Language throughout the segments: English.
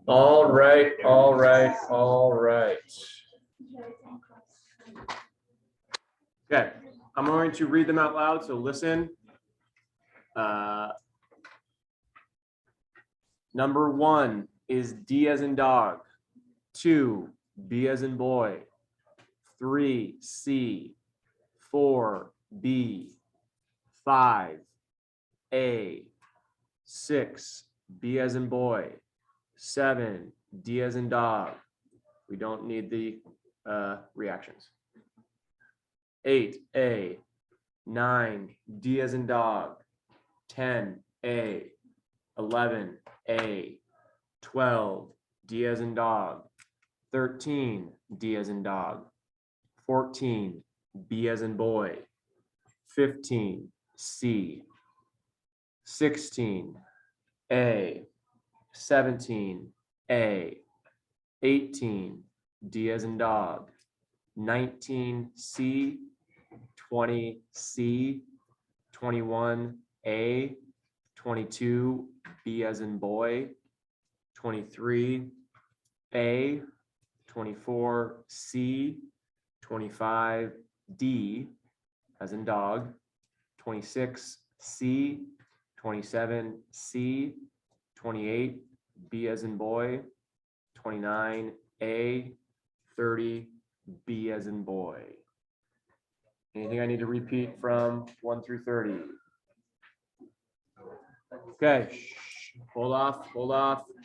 All right, all right, all right. Okay, I'm going to read them out loud, so listen. Number 1 is D as in dog. 2, B as in boy. 3, C. 4, B. 5, A. 6, B as in boy. 7, D as in dog. We don't need the reactions. 8, A. 9, D as in dog. 10, A. 11, A. 12, D as in dog. 13, D as in dog. 14, B as in boy. 15, C. 16, A. 17, A. 18, D as in dog. 19, C. 20, C. 21, A. 22, B as in boy. 23, A. 24, C. 25, D as in dog. 26, C. 27, C. 28, B as in boy. 29, A. 30, B as in boy. Anything I need to repeat from 1 through 30? Okay, hold off.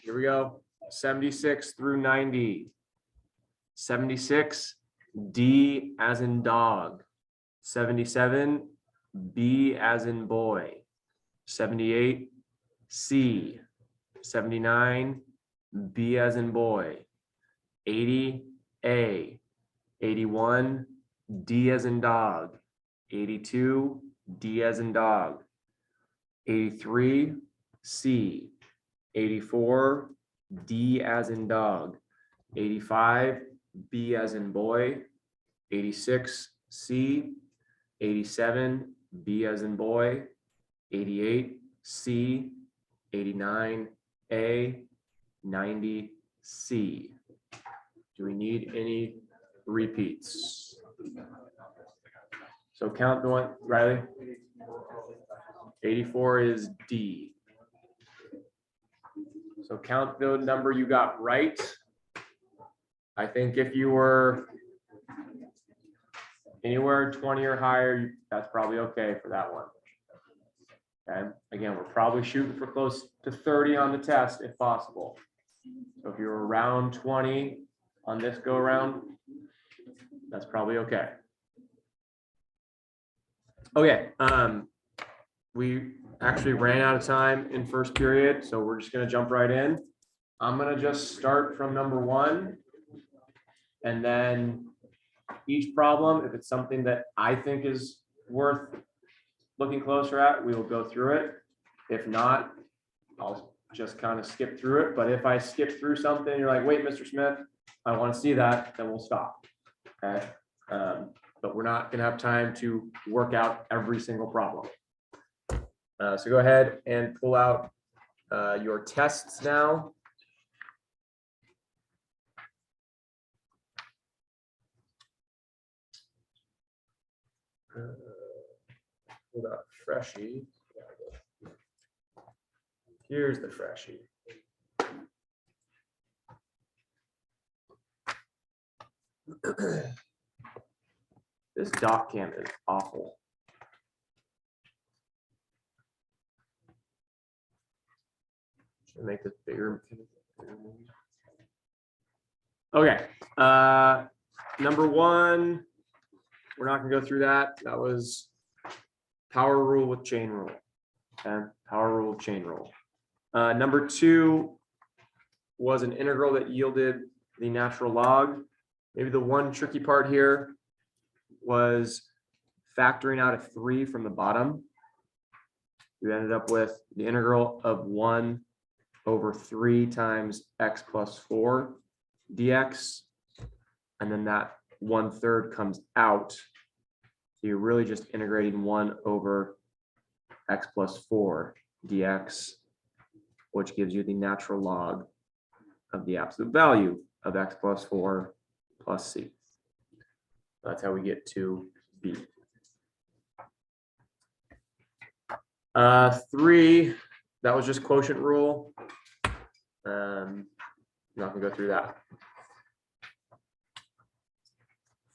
Here we go. 76 through 90. 76, D as in dog. 77, B as in boy. 78, C. 79, B as in boy. 80, A. 81, D as in dog. 82, D as in dog. 83, C. 84, D as in dog. 85, B as in boy. 86, C. 87, B as in boy. 88, C. 89, A. 90, C. Do we need any repeats? So count the one, Riley. 84 is D. So count the number you got right. I think if you were anywhere 20 or higher, that's probably okay for that one. Okay, again, we're probably shooting for close to 30 on the test if possible. So if you're around 20 on this go around, that's probably okay. Okay, we actually ran out of time in first period, so we're just gonna jump right in. I'm gonna just start from number 1, and then each problem, if it's something that I think is worth looking closer at, we will go through it. If not, I'll just kind of skip through it. But if I skip through something, you're like, wait, Mr. Smith, I want to see that, then we'll stop. Okay. But we're not going to have time to work out every single problem. So go ahead and pull out your tests now. Pull out Freshie. Here's the Freshie. This dot cam is awful. Should I make this bigger? Okay. Number 1, we're not gonna go through that. That was power rule with chain rule. Okay, power rule with chain rule. Number 2 was an integral that yielded the natural log. Maybe the one tricky part here was factoring out a 3 from the bottom. We ended up with the integral of 1 over 3 times x plus 4 dx. And then that 1/3 comes out. So you're really just integrating 1 over x plus 4 dx, which gives you the natural log of the absolute value of x plus 4 plus c. That's how we get to B. 3, that was just quotient rule. I'm not gonna go through that.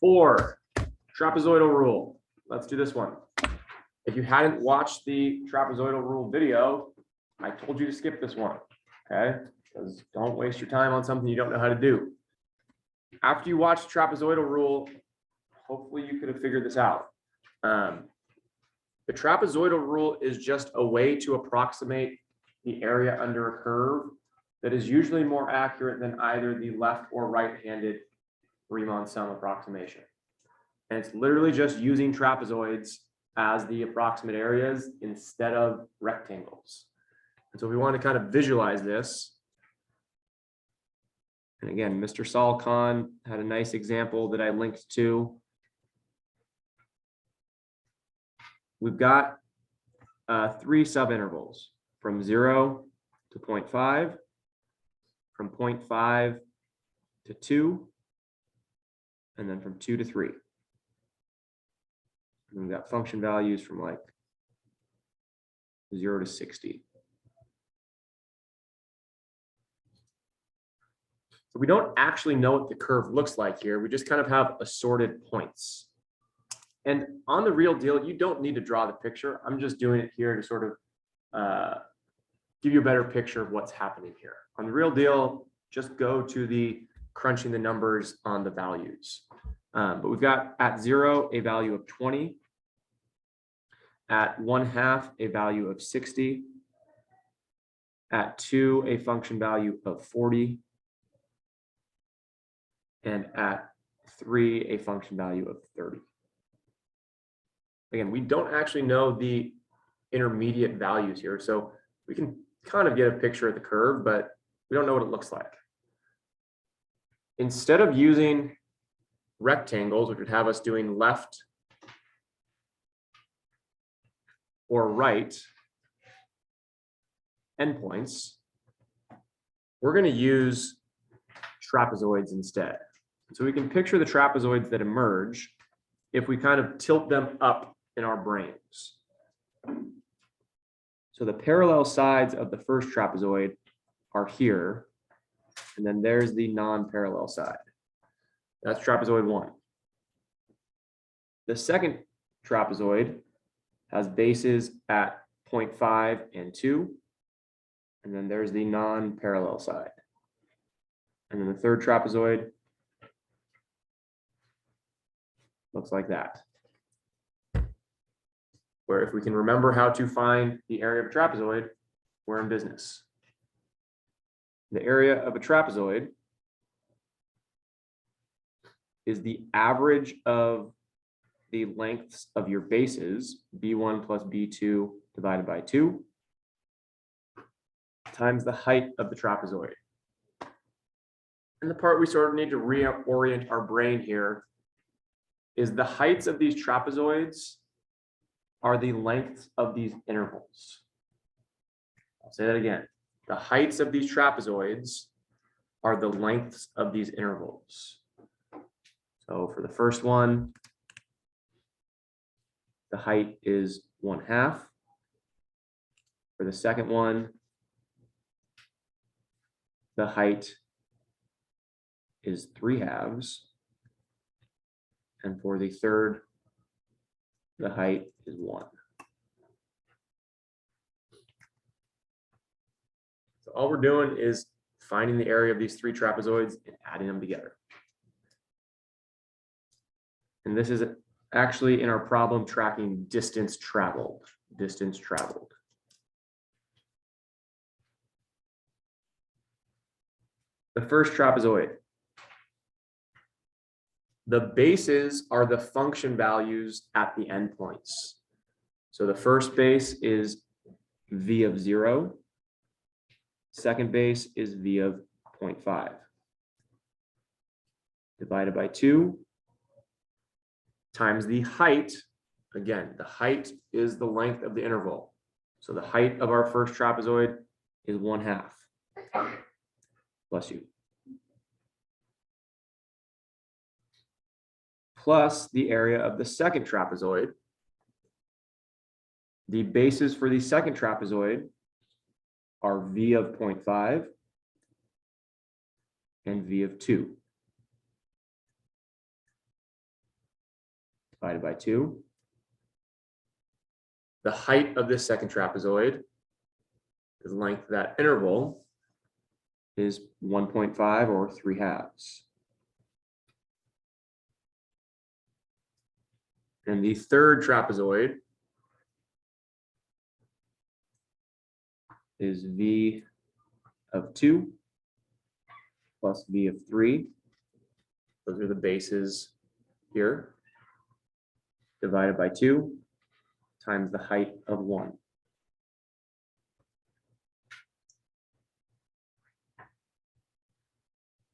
4, trapezoidal rule. Let's do this one. If you hadn't watched the trapezoidal rule video, I told you to skip this one, okay? Because don't waste your time on something you don't know how to do. After you watch the trapezoidal rule, hopefully you could have figured this out. The trapezoidal rule is just a way to approximate the area under a curve that is usually more accurate than either the left or right-handed Riemann sum approximation. And it's literally just using trapezoids as the approximate areas instead of rectangles. And so we want to kind of visualize this. And again, Mr. Saul Khan had a nice example that I linked to. We've got 3 subintervals from 0 to 0.5, from 0.5 to 2, and then from 2 to 3. And we've got function values from like 0 to 60. So we don't actually know what the curve looks like here. We just kind of have assorted points. And on the real deal, you don't need to draw the picture. I'm just doing it here to sort of give you a better picture of what's happening here. On the real deal, just go to the crunching the numbers on the values. But we've got at 0, a value of 20. At 1/2, a value of 60. At 2, a function value of 40. And at 3, a function value of 30. Again, we don't actually know the intermediate values here, so we can kind of get a picture of the curve, but we don't know what it looks like. Instead of using rectangles, which would have us doing left or right endpoints, we're going to use trapezoids instead. So we can picture the trapezoids that emerge if we kind of tilt them up in our brains. So the parallel sides of the first trapezoid are here, and then there's the non-parallel side. That's trapezoid 1. The second trapezoid has bases at 0.5 and 2, and then there's the non-parallel side. And then the third trapezoid looks like that. Where if we can remember how to find the area of a trapezoid, we're in business. The area of a trapezoid is the average of the lengths of your bases, B1 plus B2 divided by 2, times the height of the trapezoid. And the part we sort of need to reorient our brain here is the heights of these trapezoids are the lengths of these intervals. I'll say that again. The heights of these trapezoids are the lengths of these intervals. So for the first one, the height is 1/2. For the second one, the height is 3/2. And for the third, the height is 1. So all we're doing is finding the area of these 3 trapezoids and adding them together. And this is actually in our problem tracking distance traveled. Distance traveled. The first trapezoid. The bases are the function values at the endpoints. So the first base is v of 0. Second base is v of 0.5. Divided by 2 times the height. Again, the height is the length of the interval. So the height of our first trapezoid is 1/2. bless you, plus the area of the second trapezoid. The bases for the second trapezoid are V of 0.5 and V of 2. Divided by 2. The height of this second trapezoid, the length of that interval, is 1.5 or 3/2. And the third trapezoid is V of 2 plus V of 3. Those are the bases here. Divided by 2 times the height of 1.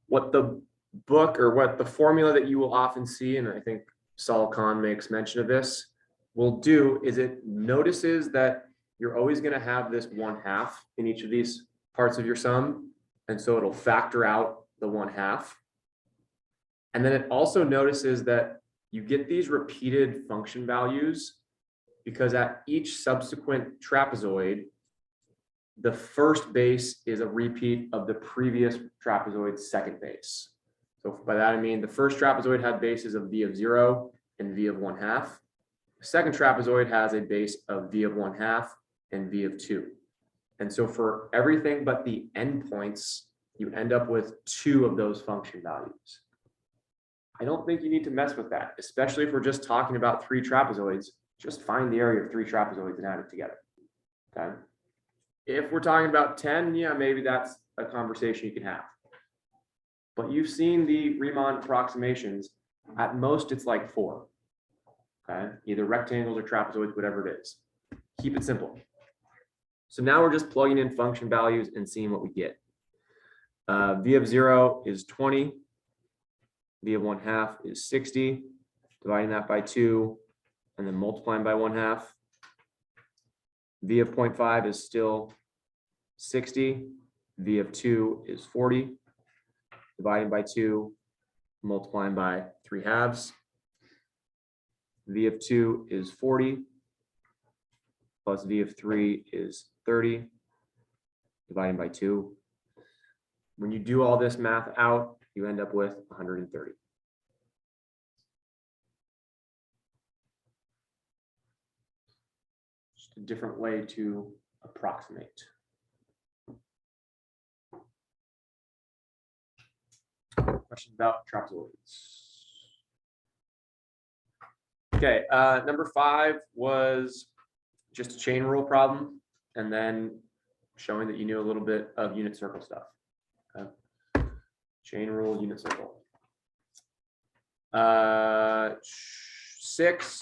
What the book or what the formula that you will often see, and I think Saul Khan makes mention of this, will do is it notices that you're always going to have this 1/2 in each of these parts of your sum. And so it'll factor out the 1/2. And then it also notices that you get these repeated function values because at each subsequent trapezoid, the first base is a repeat of the previous trapezoid's second base. So by that, I mean the first trapezoid had bases of V of 0 and V of 1/2. The second trapezoid has a base of V of 1/2 and V of 2. And so for everything but the endpoints, you end up with 2 of those function values. I don't think you need to mess with that, especially if we're just talking about 3 trapezoids. Just find the area of 3 trapezoids and add it together. Okay. If we're talking about 10, yeah, maybe that's a conversation you can have. But you've seen the Riemann approximations. At most, it's like 4. Okay, either rectangles or trapezoids, whatever it is. Keep it simple. So now we're just plugging in function values and seeing what we get. V of 0 is 20. V of 1/2 is 60. Dividing that by 2 and then multiplying by 1/2. V of 0.5 is still 60. V of 2 is 40. Dividing by 2, multiplying by 3/2. V of 2 is 40. Plus V of 3 is 30. Dividing by 2. When you do all this math out, you end up with 130. Just a different way to approximate. Question about trapezoids. Okay, number 5 was just a chain rule problem, and then showing that you knew a little bit of unit circle stuff. Okay. Chain rule, unit circle. 6,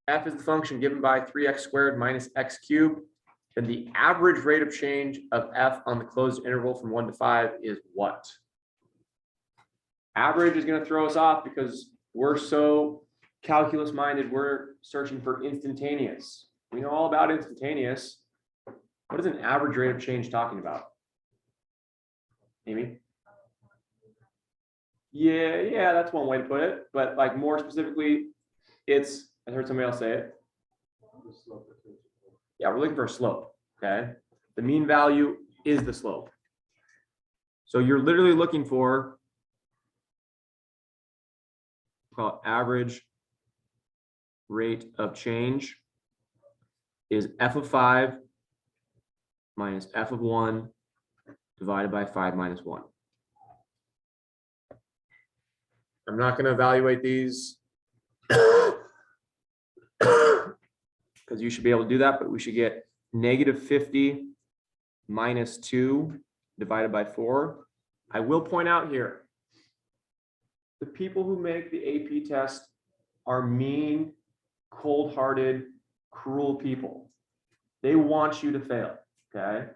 f is the function given by 3x squared minus x cubed, and the average rate of change of f on the closed interval from 1 to 5 is what? Average is going to throw us off because we're so calculus minded, we're searching for instantaneous. We know all about instantaneous. What is an average rate of change talking about? Amy? Yeah, that's one way to put it. But like more specifically, it's, I heard somebody else say it. Yeah, we're looking for a slope. Okay. The mean value is the slope. So you're literally looking for, call it average rate of change is f of 5 minus f of 1 divided by 5 minus 1. I'm not going to evaluate these because you should be able to do that, but we should get negative 50 minus 2 divided by 4. I will point out here, the people who make the AP test are mean, cold-hearted, cruel people. They want you to fail, okay?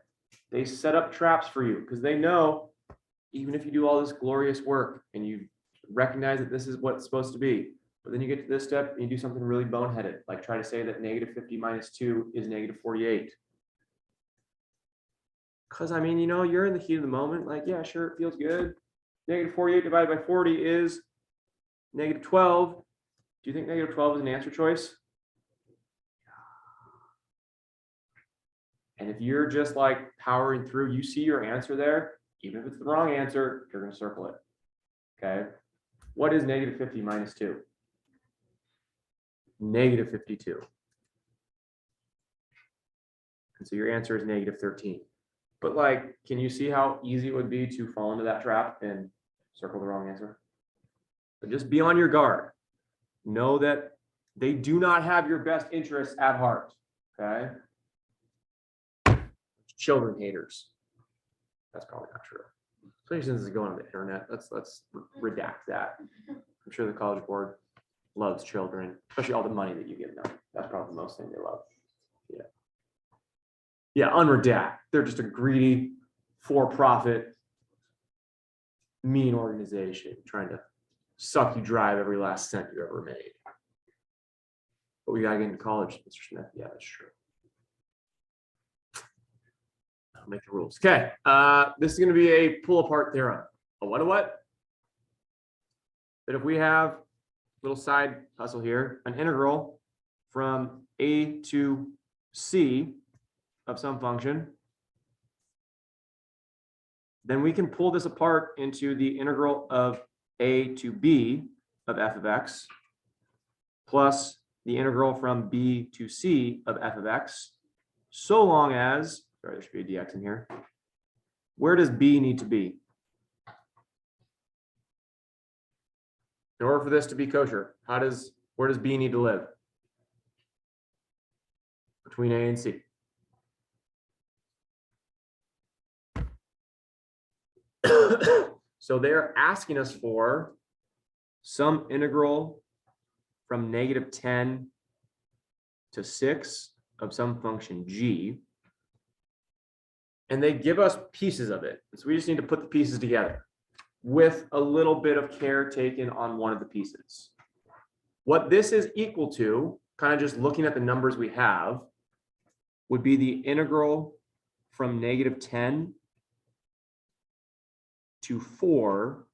They set up traps for you because they know even if you do all this glorious work and you recognize that this is what it's supposed to be, but then you get to this step and you do something really boneheaded, like try to say that negative 50 minus 2 is negative 48. Because I mean, you know, you're in the heat of the moment. Like, yeah, sure, it feels good. Negative 48 divided by 40 is negative 12. Do you think negative 12 is an answer choice? And if you're just like powering through, you see your answer there, even if it's the wrong answer, you're going to circle it. Okay. What is negative 50 minus 2? Negative 52. And so your answer is negative 13. But like, can you see how easy it would be to fall into that trap and circle the wrong answer? But just be on your guard. Know that they do not have your best interests at heart. Okay. Children haters. That's probably not true. Especially since it's going on the internet. Let's redact that. I'm sure the College Board loves children, especially all the money that you give them. That's probably the most thing they love. Yeah. Yeah, unredact. They're just a greedy, for-profit, mean organization trying to suck you dry of every last cent you ever made. But we gotta get into college, Mr. Smith. Yeah, that's true. I'll make the rules. Okay, this is going to be a pull apart theorem. A what? That if we have a little side hustle here, an integral from a to c of some function, then we can pull this apart into the integral of a to b of f of x plus the integral from b to c of f of x, so long as, sorry, there should be a dx in here. Where does b need to be? In order for this to be kosher, where does b need to live? Between a and c. So they're asking us for some integral from negative 10 to 6 of some function g. And they give us pieces of it. So we just need to put the pieces together with a little bit of care taken on one of the pieces. What this is equal to, kind of just looking at the numbers we have, would be the integral from negative 10 to 4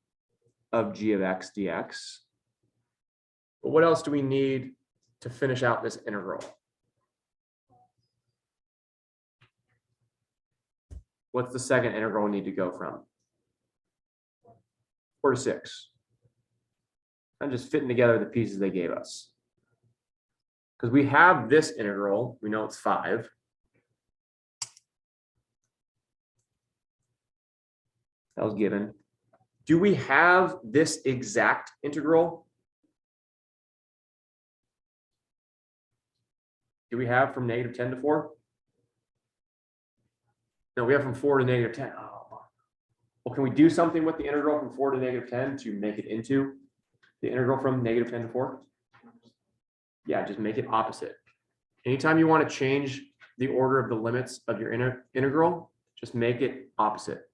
of g of x dx. But what else do we need to finish out this integral? What's the second integral we need to go from? 4 to 6. I'm just fitting together the pieces they gave us. Because we have this integral, we know it's 5. That was given. Do we have this exact integral? Do we have from negative 10 to 4? No, we have from 4 to negative 10. Oh. Well, can we do something with the integral from 4 to negative 10 to make it into the integral from negative 10 to 4? Yeah, just make it opposite. Anytime you want to change the order of the limits of your integral, just make it opposite.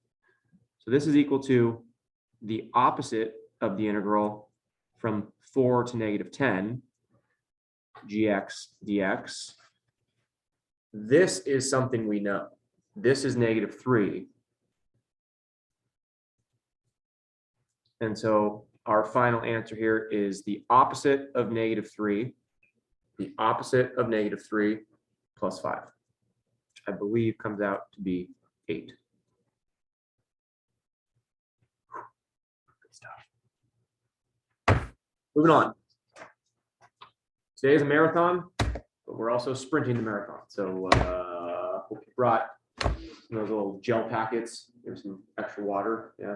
So this is equal to the opposite of the integral from 4 to negative 10, gx dx. This is something we know. This is negative 3. And so our final answer here is the opposite of negative 3, the opposite of negative 3 plus 5, which I believe comes out to be 8. Good stuff. Moving on. Today is a marathon, but we're also sprinting the marathon. So hope you brought those little gel packets. There's some extra water, yeah,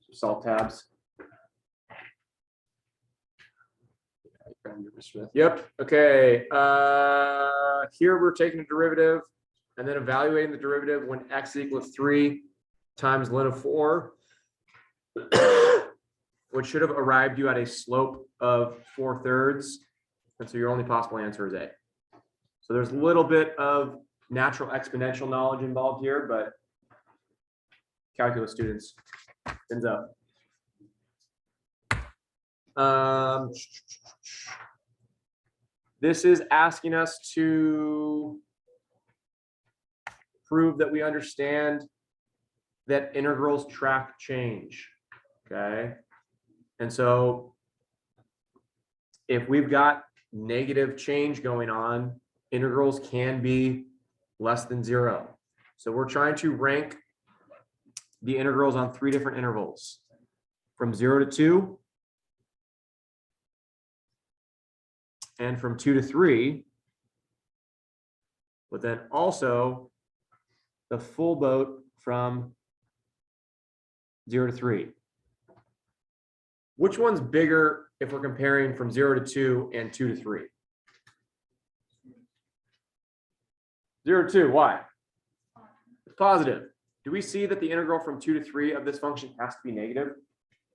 some salt tabs. Yep. Okay. Here we're taking a derivative and then evaluating the derivative when x equals 3 times ln of 4, which should have arrived you at a slope of 4/3. And so your only possible answer is A. So there's a little bit of natural exponential knowledge involved here, but calculus students, ends up. This is asking us to prove that we understand that integrals track change, okay? And so if we've got negative change going on, integrals can be less than 0. So we're trying to rank the integrals on 3 different intervals, from 0 to 2, and from 2 to 3, but then also the full boat from 0 to 3. Which one's bigger if we're comparing from 0 to 2 and 2 to 3? 0 to 2, why? It's positive. Do we see that the integral from 2 to 3 of this function has to be negative?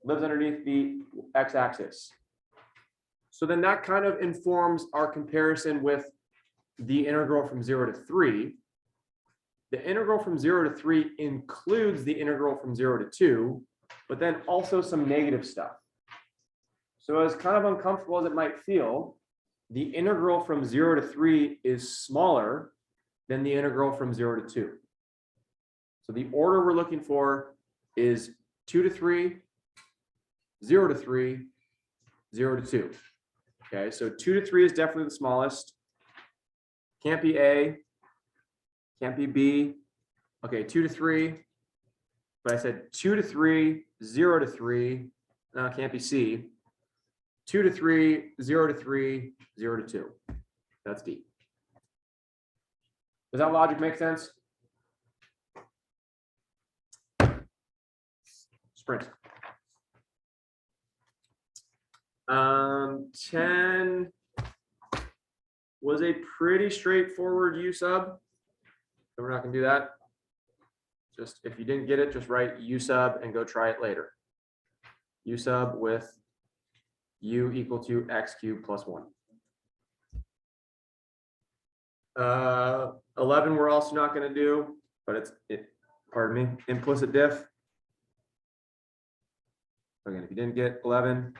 Lives underneath the x-axis. So then that kind of informs our comparison with the integral from 0 to 3. The integral from 0 to 3 includes the integral from 0 to 2, but then also some negative stuff. So as kind of uncomfortable as it might feel, the integral from 0 to 3 is smaller than the integral from 0 to 2. So the order we're looking for is 2 to 3, 0 to 3, 0 to 2. Okay, so 2 to 3 is definitely the smallest. Can't be A, can't be B. Okay, 2 to 3, but I said 2 to 3, 0 to 3. No, it can't be C. 2 to 3, 0 to 3, 0 to 2. That's D. Does that logic make sense? Sprint. 10 was a pretty straightforward U sub. So we're not going to do that. Just if you didn't get it, just write U sub and go try it later. U sub with U equal to x cubed plus 1. 11 we're also not going to do, but pardon me, implicit diff. Again, if you didn't get 11,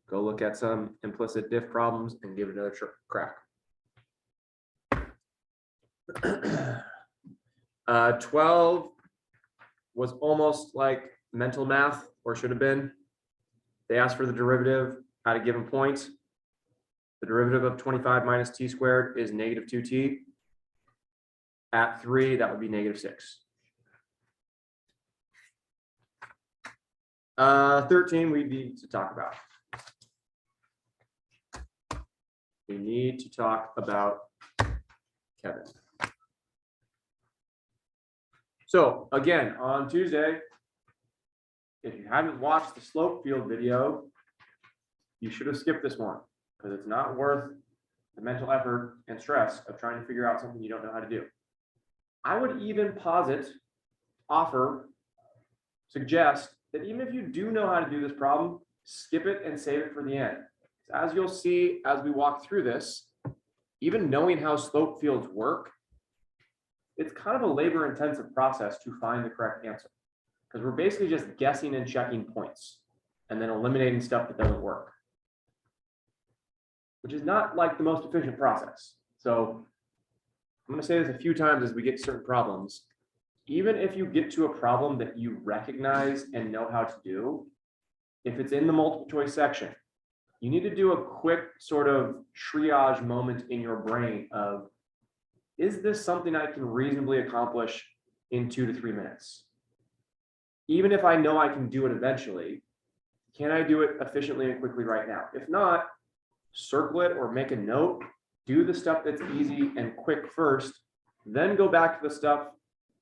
go look at some implicit diff problems and give it another crack. 12 was almost like mental math, or should have been. They asked for the derivative at a given point. The derivative of 25 minus t squared is negative 2t. At 3, that would be negative 6. 13 we need to talk about. We need to talk about Kevin. So again, on Tuesday, if you haven't watched the slope field video, you should have skipped this one because it's not worth the mental effort and stress of trying to figure out something you don't know how to do. I would even posit, offer, suggest that even if you do know how to do this problem, skip it and save it for the end. As you'll see as we walk through this, even knowing how slope fields work, it's kind of a labor-intensive process to find the correct answer because we're basically just guessing and checking points and then eliminating stuff that doesn't work, which is not like the most efficient process. So I'm going to say this a few times as we get to certain problems. Even if you get to a problem that you recognize and know how to do, if it's in the multiple choice section, you need to do a quick sort of triage moment in your brain of, is this something I can reasonably accomplish in 2 to 3 minutes? Even if I know I can do it eventually, can I do it efficiently and quickly right now? If not, circle it or make a note, do the stuff that's easy and quick first, then go back to the stuff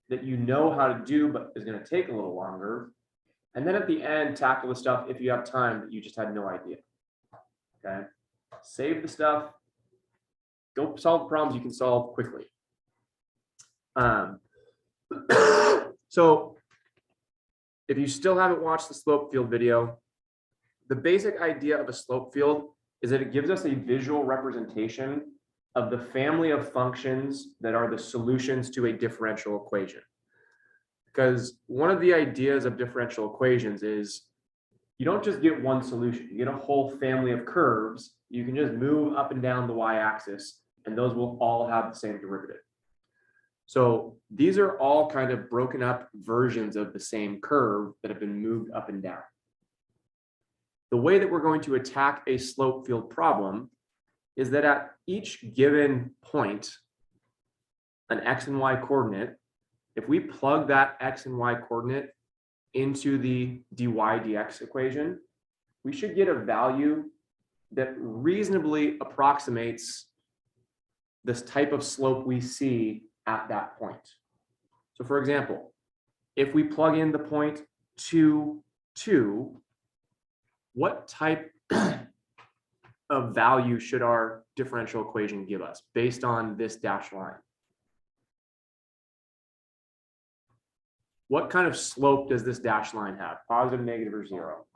that you know how to do but is going to take a little longer. And then at the end, tackle the stuff if you have time that you just had no idea. Okay, save the stuff. Go solve problems you can solve quickly. So if you still haven't watched the slope field video, the basic idea of a slope field is that it gives us a visual representation of the family of functions that are the solutions to a differential equation. Because one of the ideas of differential equations is you don't just get one solution, you get a whole family of curves. You can just move up and down the y-axis and those will all have the same derivative. So these are all kind of broken up versions of the same curve that have been moved up and down. The way that we're going to attack a slope field problem is that at each given point, an x and y coordinate, if we plug that x and y coordinate into the dy dx equation, we should get a value that reasonably approximates this type of slope we see at that point. So for example, if we plug in the point 2, 2, what type of value should our differential equation give us based on this dashed line? What kind of slope does this dashed line have? Positive, negative, or zero?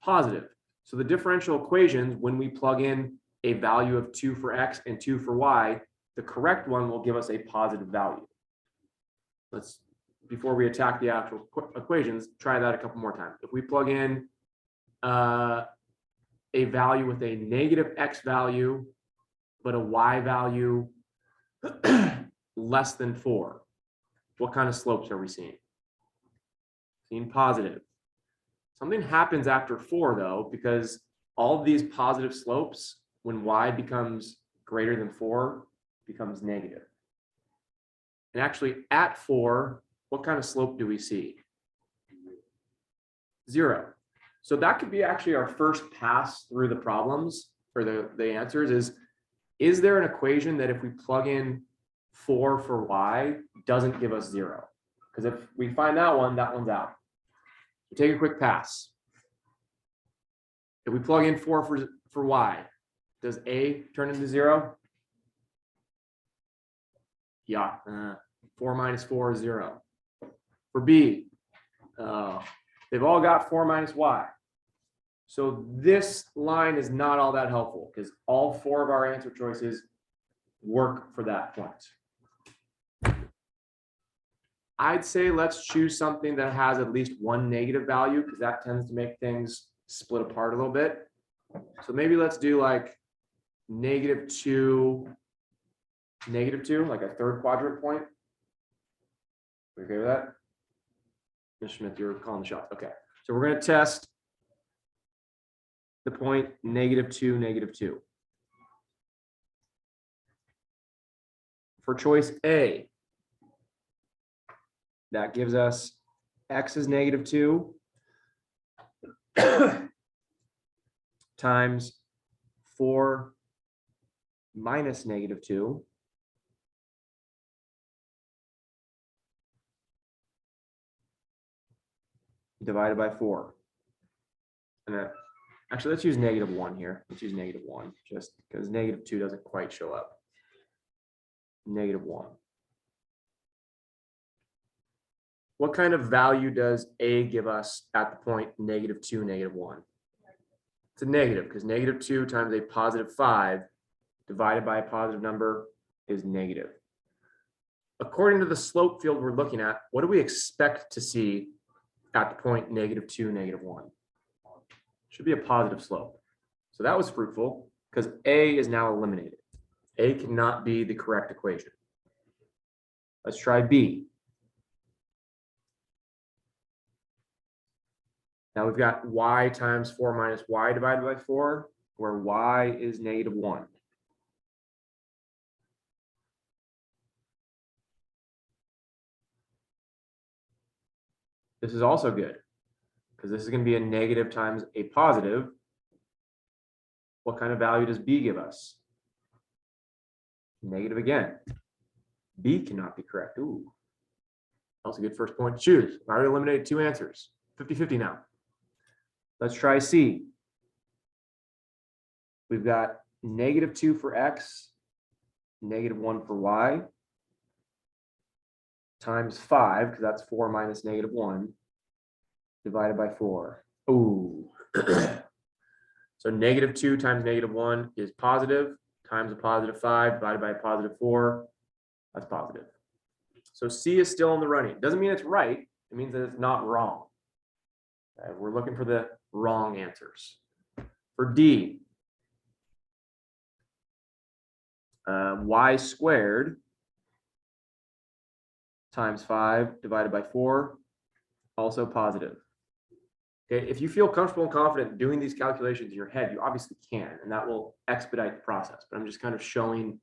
Positive. So the differential equations, when we plug in a value of 2 for x and 2 for y, the correct one will give us a positive value. Let's, before we attack the actual equations, try that a couple more times. If we plug in a value with a negative x value, but a y value less than 4, what kind of slopes are we seeing? Seeing positive. Something happens after 4 though, because all of these positive slopes, when y becomes greater than 4, becomes negative. And actually at 4, what kind of slope do we see? 0. So that could be actually our first pass through the problems or the answers is there an equation that if we plug in 4 for y doesn't give us 0? Because if we find that one's out. So take a quick pass. If we plug in 4 for y, does a turn into 0? Yeah, 4 minus 4 is 0. For b, they've all got 4 minus y. So this line is not all that helpful because all 4 of our answer choices work for that point. I'd say let's choose something that has at least one negative value because that tends to make things split apart a little bit. So maybe let's do like -2, -2, like a third quadrant point. We okay with that? Mr. Smith, you're calling the shots. Okay, so we're going to test the point -2, -2. For choice A, that gives us x is -2 times 4 minus -2 divided by 4. And actually, let's use -1 here. Let's use -1 just because -2 doesn't quite show up. -1. What kind of value does A give us at the point -2, -1? It's a negative because -2 times a +5 divided by a positive number is negative. According to the slope field we're looking at, what do we expect to see at the point -2, -1? Should be a positive slope. So that was fruitful because A is now eliminated. A cannot be the correct equation. Let's try B. Now we've got y times 4 minus y divided by 4, where y is -1. This is also good because this is going to be a negative times a positive. What kind of value does B give us? Negative again. B cannot be correct. Ooh, that's a good first point to choose. I already eliminated 2 answers. 50-50 now. Let's try C. We've got -2 for x, -1 for y, times 5, because that's 4 minus -1, divided by 4. Ooh. So -2 times -1 is positive, times a +5 divided by a +4. That's positive. So C is still in the running. Doesn't mean it's right. It means that it's not wrong. We're looking for the wrong answers. For D, y squared times 5 divided by 4, also positive. Okay, if you feel comfortable and confident doing these calculations in your head, you obviously can, and that will expedite the process. But I'm just kind of showing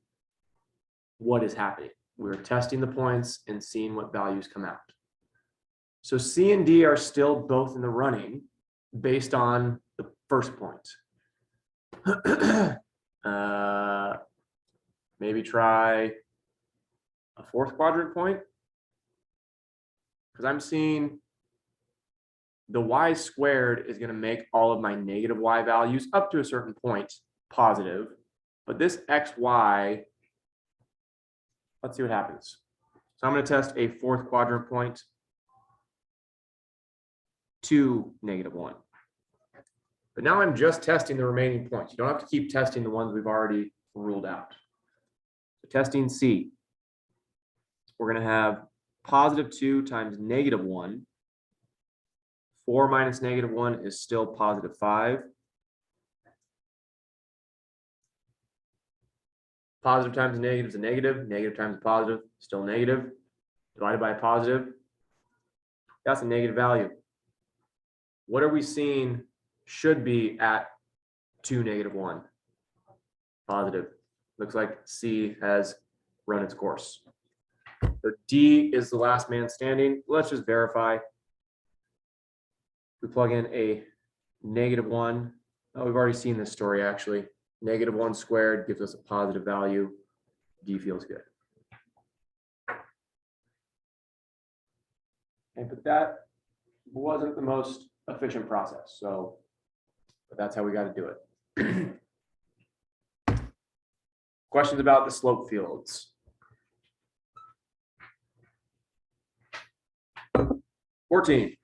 what is happening. We're testing the points and seeing what values come out. So C and D are still both in the running based on the first point. Maybe try a fourth quadrant point, because I'm seeing the y squared is going to make all of my negative y values up to a certain point positive, but this xy, let's see what happens. So I'm going to test a fourth quadrant point to -1. But now I'm just testing the remaining points. You don't have to keep testing the ones we've already ruled out. So testing C, we're going to have +2 times -1. 4 minus -1 is still +5. Positive times a negative is a negative. Negative times a positive, still negative. Divided by a positive, that's a negative value. What are we seeing should be at 2, -1? Positive. Looks like C has run its course. So D is the last man standing. Let's just verify. We plug in a -1. Oh, we've already seen this story actually. -1 squared gives us a positive value. D feels good. And but that wasn't the most efficient process. So, but that's how we got to do it. Questions about the slope fields? 14.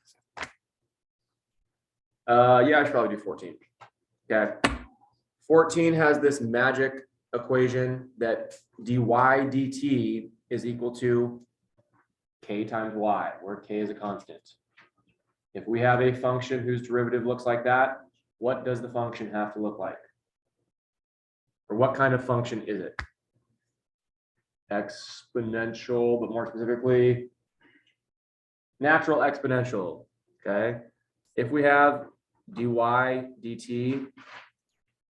Yeah, I should probably do 14. Okay. 14 has this magic equation that dy dt is equal to k times y, where k is a constant. If we have a function whose derivative looks like that, what does the function have to look like? Or what kind of function is it? Exponential, but more specifically, natural exponential. Okay. If we have dy dt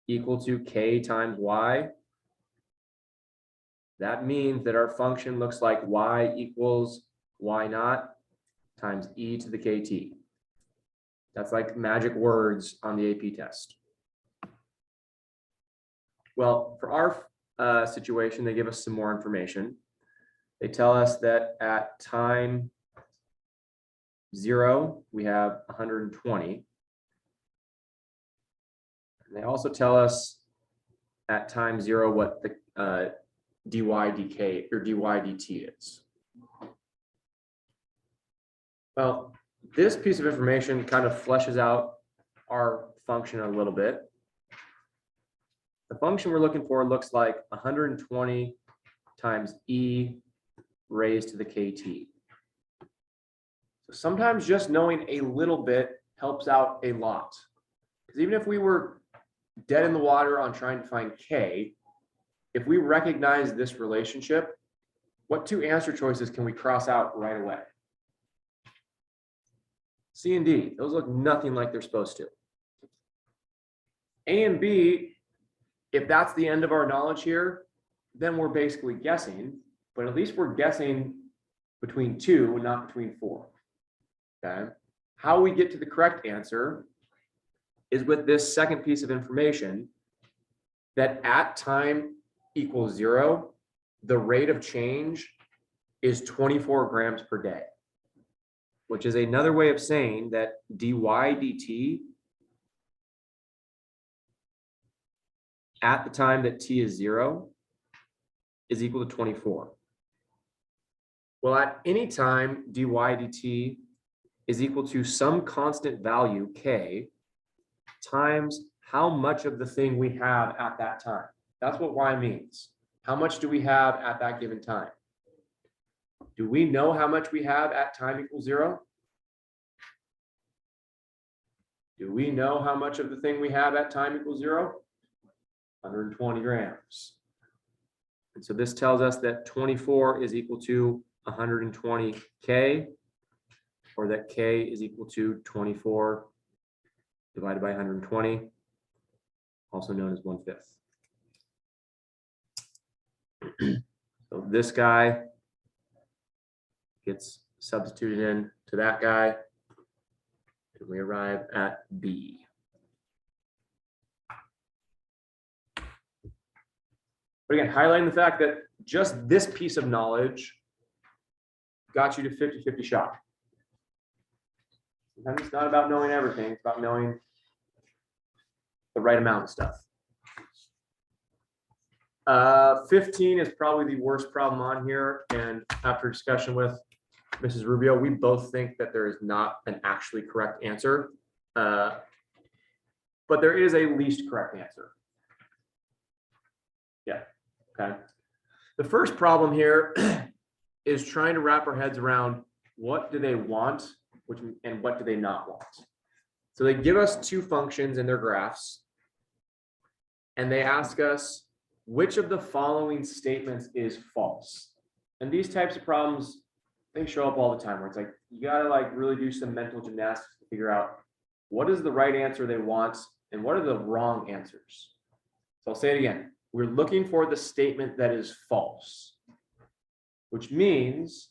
equal to k times y, that means that our function looks like y equals y naught times e to the kt. That's like magic words on the AP test. Well, for our situation, they give us some more information. They tell us that at time 0, we have 120. And they also tell us at time 0 what the dy dk or dy dt is. Well, this piece of information kind of fleshes out our function a little bit. The function we're looking for looks like 120 times e raised to the kt. So sometimes just knowing a little bit helps out a lot. Because even if we were dead in the water on trying to find k, if we recognize this relationship, what two answer choices can we cross out right away? C and D, those look nothing like they're supposed to. A and B, if that's the end of our knowledge here, then we're basically guessing, but at least we're guessing between 2 and not between 4. Okay. How we get to the correct answer is with this second piece of information that at time equals 0, the rate of change is 24 grams per day, which is another way of saying that dy dt at the time that t is 0 is equal to 24. Well, at any time dy dt is equal to some constant value k times how much of the thing we have at that time. That's what y means. How much do we have at that given time? Do we know how much we have at time equals 0? Do we know how much of the thing we have at time equals 0? 120 grams. And so this tells us that 24 is equal to 120k, or that k is equal to 24 divided by 120, also known as 1/5. So this guy gets substituted in to that guy, and we arrive at B. But again, highlighting the fact that just this piece of knowledge got you to 50-50 shot. Sometimes it's not about knowing everything, it's about knowing the right amount of stuff. 15 is probably the worst problem on here, and after discussion with Mrs. Rubio, we both think that there is not an actually correct answer, but there is a least correct answer. Yeah, okay. The first problem here is trying to wrap our heads around what do they want, and what do they not want. So they give us two functions in their graphs, and they ask us which of the following statements is false. And these types of problems, they show up all the time, where it's like you gotta like really do some mental gymnastics to figure out what is the right answer they want and what are the wrong answers. So I'll say it again. We're looking for the statement that is false, which means,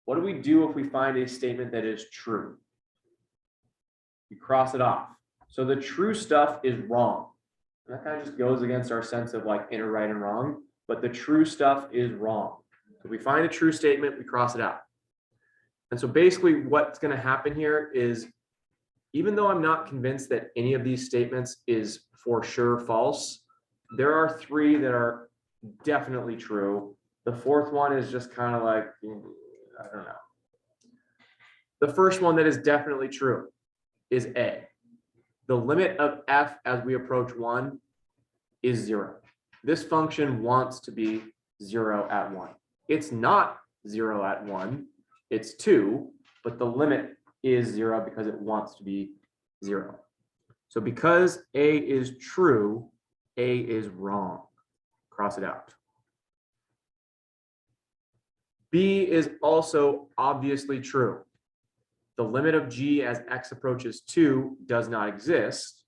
what do we do if we find a statement that is true? We cross it off. So the true stuff is wrong. And that kind of just goes against our sense of like inner right and wrong, but the true stuff is wrong. If we find a true statement, we cross it out. And so basically what's going to happen here is, even though I'm not convinced that any of these statements is for sure false, there are three that are definitely true. The fourth one is just kind of like, I don't know. The first one that is definitely true is A. The limit of f as we approach 1 is 0. This function wants to be 0 at 1. It's not 0 at 1, it's 2, but the limit is 0 because it wants to be 0. So because A is true, A is wrong. Cross it out. B is also obviously true. The limit of g as x approaches 2 does not exist.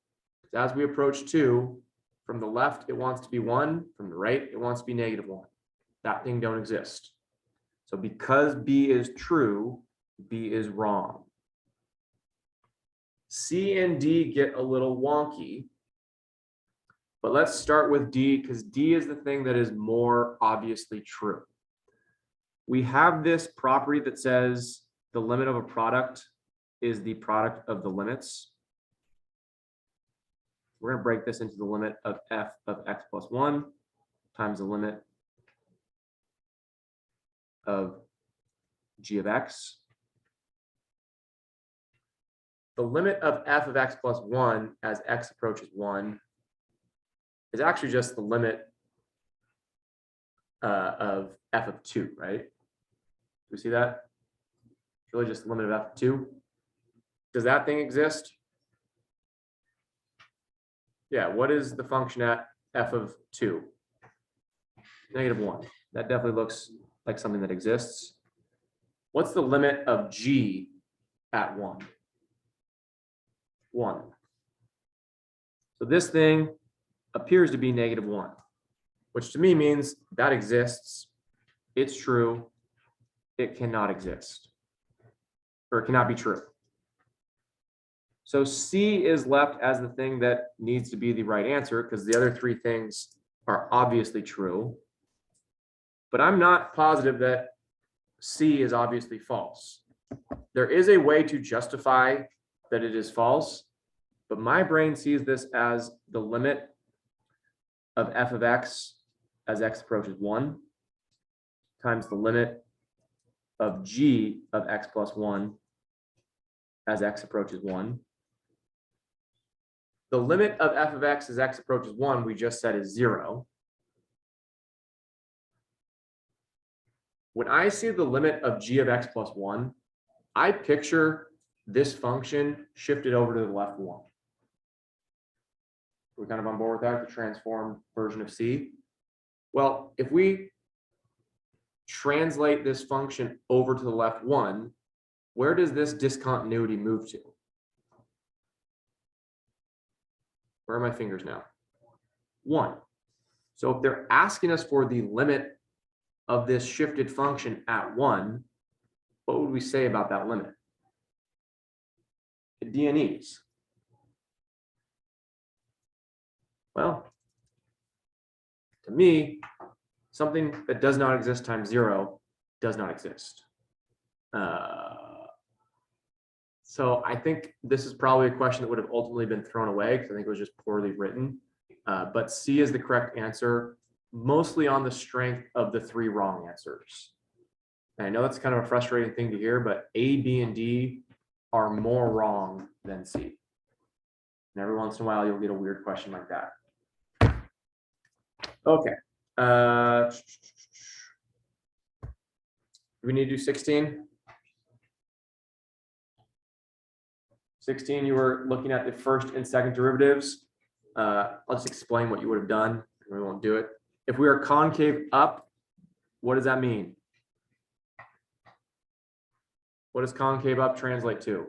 As we approach 2, from the left, it wants to be 1. From the right, it wants to be -1. That thing don't exist. So because B is true, B is wrong. C and D get a little wonky, but let's start with D, because D is the thing that is more obviously true. We have this property that says the limit of a product is the product of the limits. We're going to break this into the limit of f of x plus 1 times the limit of g of x. The limit of f of x plus 1 as x approaches 1 is actually just the limit of f of 2, right? Do we see that? It's really just the limit of f of 2. Does that thing exist? Yeah, what is the function at f of 2? -1. That definitely looks like something that exists. What's the limit of g at 1? 1. So this thing appears to be -1, which to me means that exists. It's true. It cannot exist, or it cannot be true. So C is left as the thing that needs to be the right answer, because the other three things are obviously true. But I'm not positive that C is obviously false. There is a way to justify that it is false, but my brain sees this as the limit of f of x as x approaches 1 times the limit of g of x plus 1 as x approaches 1. The limit of f of x as x approaches 1, we just said, is 0. When I see the limit of g of x plus 1, I picture this function shifted over to the left 1. We're kind of on board with that, the transformed version of C. Well, if we translate this function over to the left 1, where does this discontinuity move to? Where are my fingers now? 1. So if they're asking us for the limit of this shifted function at 1, what would we say about that limit? It DNEs. Well, to me, something that does not exist times 0 does not exist. So I think this is probably a question that would have ultimately been thrown away because I think it was just poorly written. But C is the correct answer, mostly on the strength of the 3 wrong answers. And I know that's kind of a frustrating thing to hear, but A, B, and D are more wrong than C. And every once in a while, you'll get a weird question like that. Okay. Do we need to do 16? 16, you were looking at the first and second derivatives. I'll just explain what you would have done. We won't do it. If we are concave up, what does that mean? What does concave up translate to?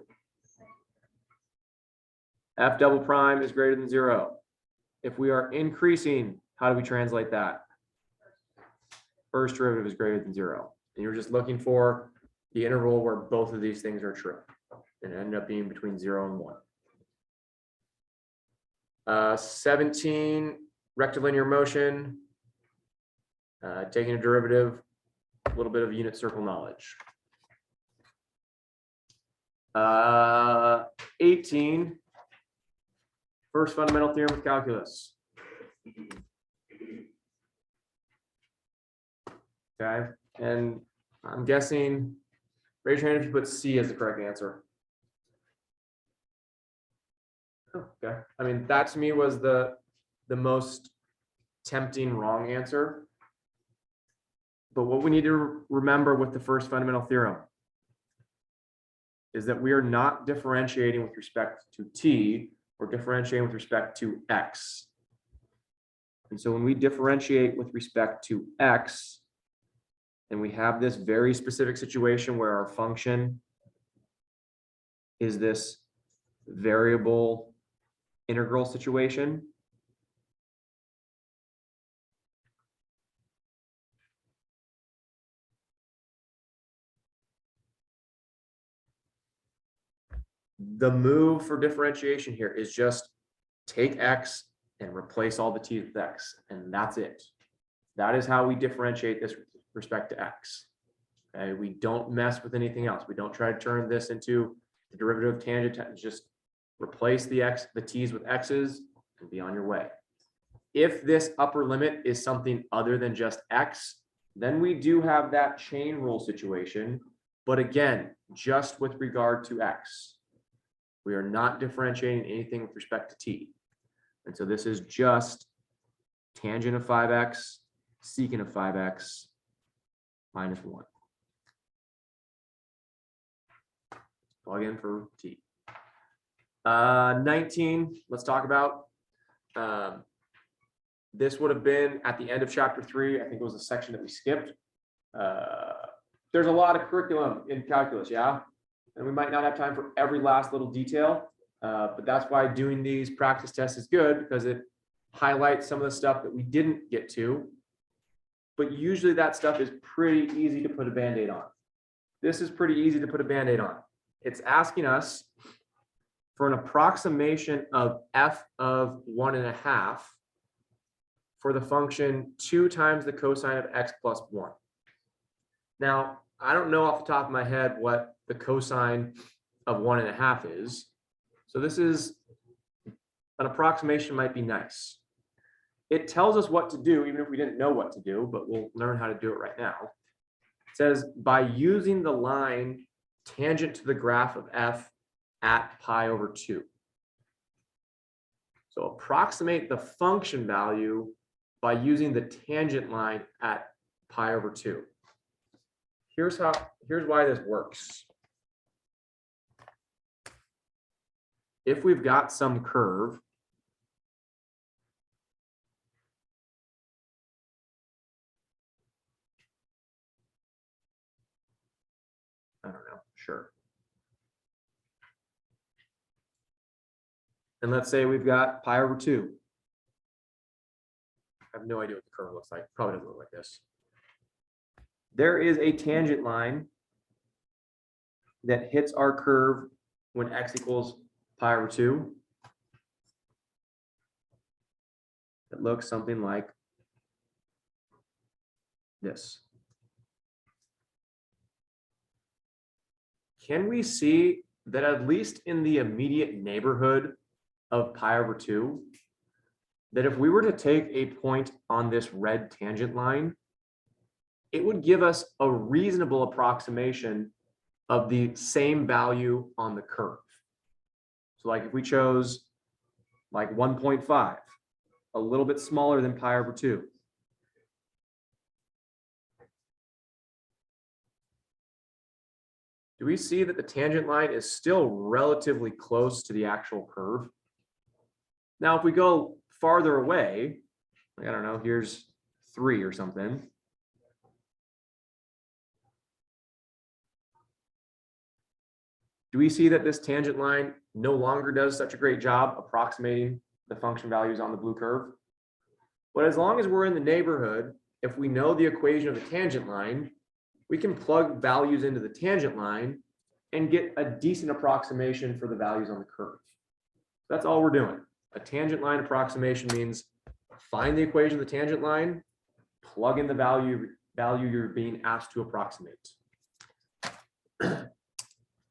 F double prime is greater than 0. If we are increasing, how do we translate that? First derivative is greater than 0. And you're just looking for the interval where both of these things are true. And it ended up being between 0 and 1. 17, rectilinear motion. Taking a derivative, a little bit of unit circle knowledge. 18, first fundamental theorem of calculus. Okay, and I'm guessing, raise your hand if you put C as the correct answer. Okay, I mean, that to me was the most tempting wrong answer. But what we need to remember with the first fundamental theorem is that we are not differentiating with respect to t, we're differentiating with respect to x. And so when we differentiate with respect to x, and we have this very specific situation where our function is this variable integral situation, the move for differentiation here is just take x and replace all the t's with x, and that's it. That is how we differentiate this with respect to x. Okay, we don't mess with anything else. We don't try to turn this into the derivative of tangent. Just replace the t's with x's and be on your way. If this upper limit is something other than just x, then we do have that chain rule situation, but again, just with regard to x. We are not differentiating anything with respect to t. And so this is just tangent of 5x, secant of 5x, minus 1. Plug in for t. 19, let's talk about. This would have been at the end of chapter 3. I think it was a section that we skipped. There's a lot of curriculum in calculus, yeah? And we might not have time for every last little detail, but that's why doing these practice tests is good, because it highlights some of the stuff that we didn't get to. But usually that stuff is pretty easy to put a Band-Aid on. This is pretty easy to put a Band-Aid on. It's asking us for an approximation of f of 1.5 for the function 2 times the cosine of x plus 1. Now, I don't know off the top of my head what the cosine of 1.5 is. So this is an approximation might be nice. It tells us what to do, even if we didn't know what to do, but we'll learn how to do it right now. It says by using the line tangent to the graph of f at pi over 2. So approximate the function value by using the tangent line at pi over 2. Here's why this works. If we've got some curve, Sure. And let's say we've got pi over 2. I have no idea what the curve looks like. Probably doesn't look like this. There is a tangent line that hits our curve when x equals pi over 2. It looks something like this. Can we see that at least in the immediate neighborhood of pi over 2, that if we were to take a point on this red tangent line, it would give us a reasonable approximation of the same value on the curve. So like if we chose like 1.5, a little bit smaller than pi over 2. Do we see that the tangent line is still relatively close to the actual curve? Now, if we go farther away, like, I don't know, here's 3 or something. Do we see that this tangent line no longer does such a great job approximating the function values on the blue curve? But as long as we're in the neighborhood, if we know the equation of the tangent line, we can plug values into the tangent line and get a decent approximation for the values on the curve. That's all we're doing. A tangent line approximation means find the equation of the tangent line, plug in the value you're being asked to approximate.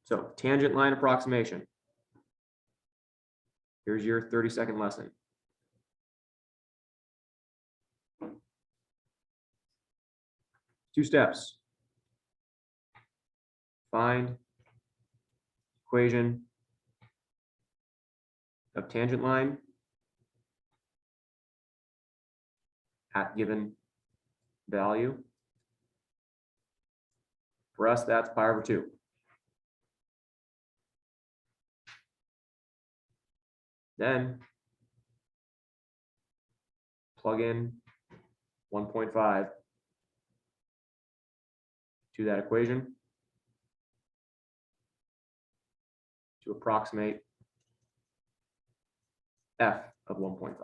So tangent line approximation. Here's your 30-second lesson. Two steps. Find equation of tangent line at given value. For us, that's pi over 2. Then plug in 1.5 to that equation to approximate f of 1.5.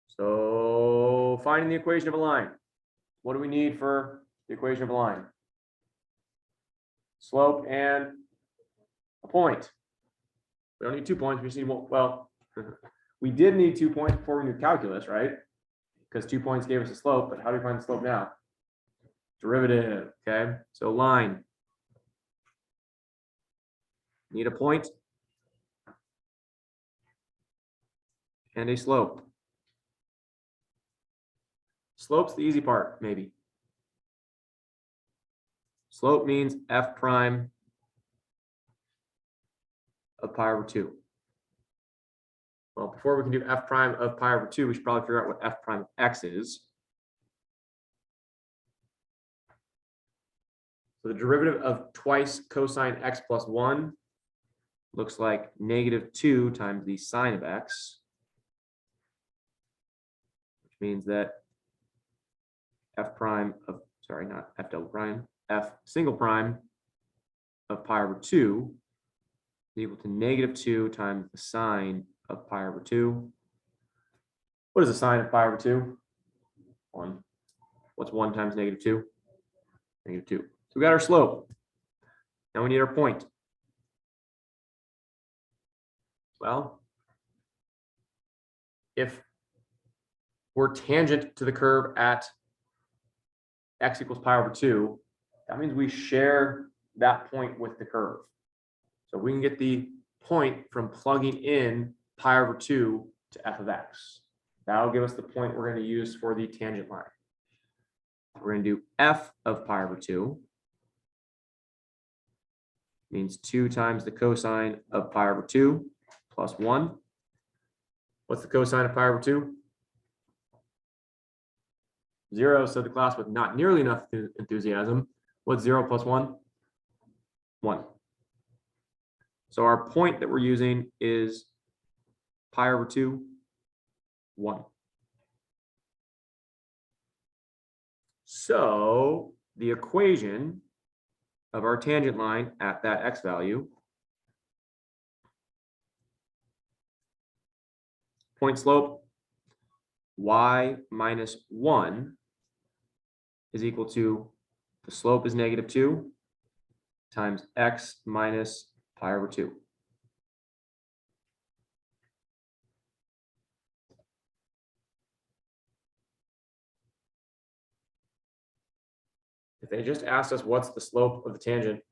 So finding the equation of a line. What do we need for the equation of a line? Slope and a point. We don't need 2 points. We just need one. Well, we did need 2 points before we knew calculus, right? Because 2 points gave us a slope. But how do we find the slope now? Derivative. Okay. So line. Need a point and a slope. Slope's the easy part, maybe. Slope means f prime of pi over 2. Well, before we can do f prime of pi over 2, we should probably figure out what f prime of x is. So the derivative of twice cosine x plus 1 looks like -2 times the sine of x, which means that f prime of, sorry, not f double prime, f single prime of pi over 2 is equal to -2 times the sine of pi over 2. What is the sine of pi over 2? 1. What's 1 times -2? -2. So we got our slope. Now we need our point. Well, if we're tangent to the curve at x equals pi over 2, that means we share that point with the curve. So we can get the point from plugging in pi over 2 to f of x. That'll give us the point we're going to use for the tangent line. We're going to do f of pi over 2. Means 2 times the cosine of pi over 2 plus 1. What's the cosine of pi over 2? 0, so the class with not nearly enough enthusiasm. What's 0 plus 1? 1. So our point that we're using is pi over 2 1. So the equation of our tangent line at that x value, point slope y minus 1 is equal to the slope is -2 times x minus pi over 2. If they just asked us what's the slope of the tangent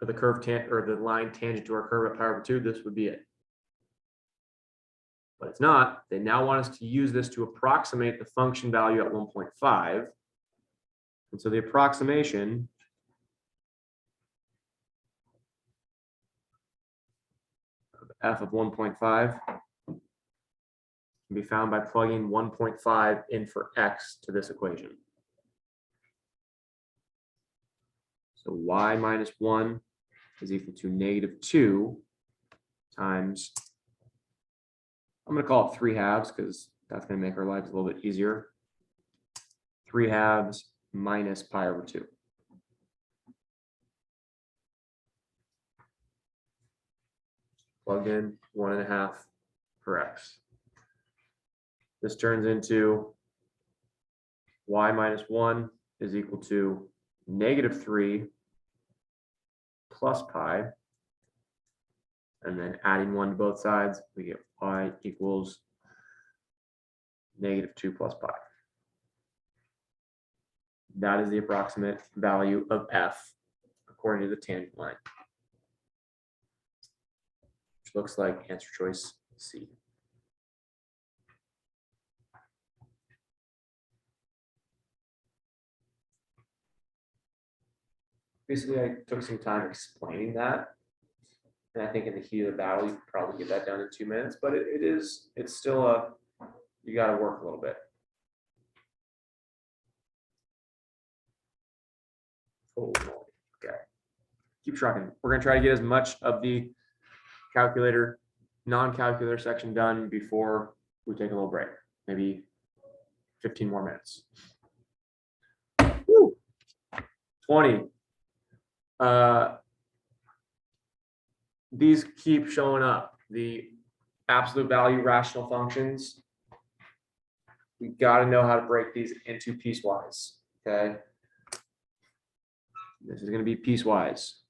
of the curve or the line tangent to our curve at pi over 2, this would be it. But it's not. They now want us to use this to approximate the function value at 1.5. And so the approximation of f of 1.5 can be found by plugging 1.5 in for x to this equation. So y minus 1 is equal to -2 times, I'm going to call it 3/2 because that's going to make our lives a little bit easier. 3/2 minus pi over 2. Plugged in 1.5 for x. This turns into y minus 1 is equal to -3 plus pi. And then adding 1 to both sides, we get y equals -2 plus pi. That is the approximate value of f according to the tangent line, which looks like answer choice C. Basically, I took some time explaining that. And I think in the heat of the battle, you could probably get that done in 2 minutes, but it's still you got to work a little bit. Oh, okay. Keep trucking. We're going to try to get as much of the calculator, non-calculator section done before we take a little break, maybe 15 more minutes. Woo. 20. These keep showing up. The absolute value rational functions. We got to know how to break these into piecewise. Okay. This is going to be piecewise.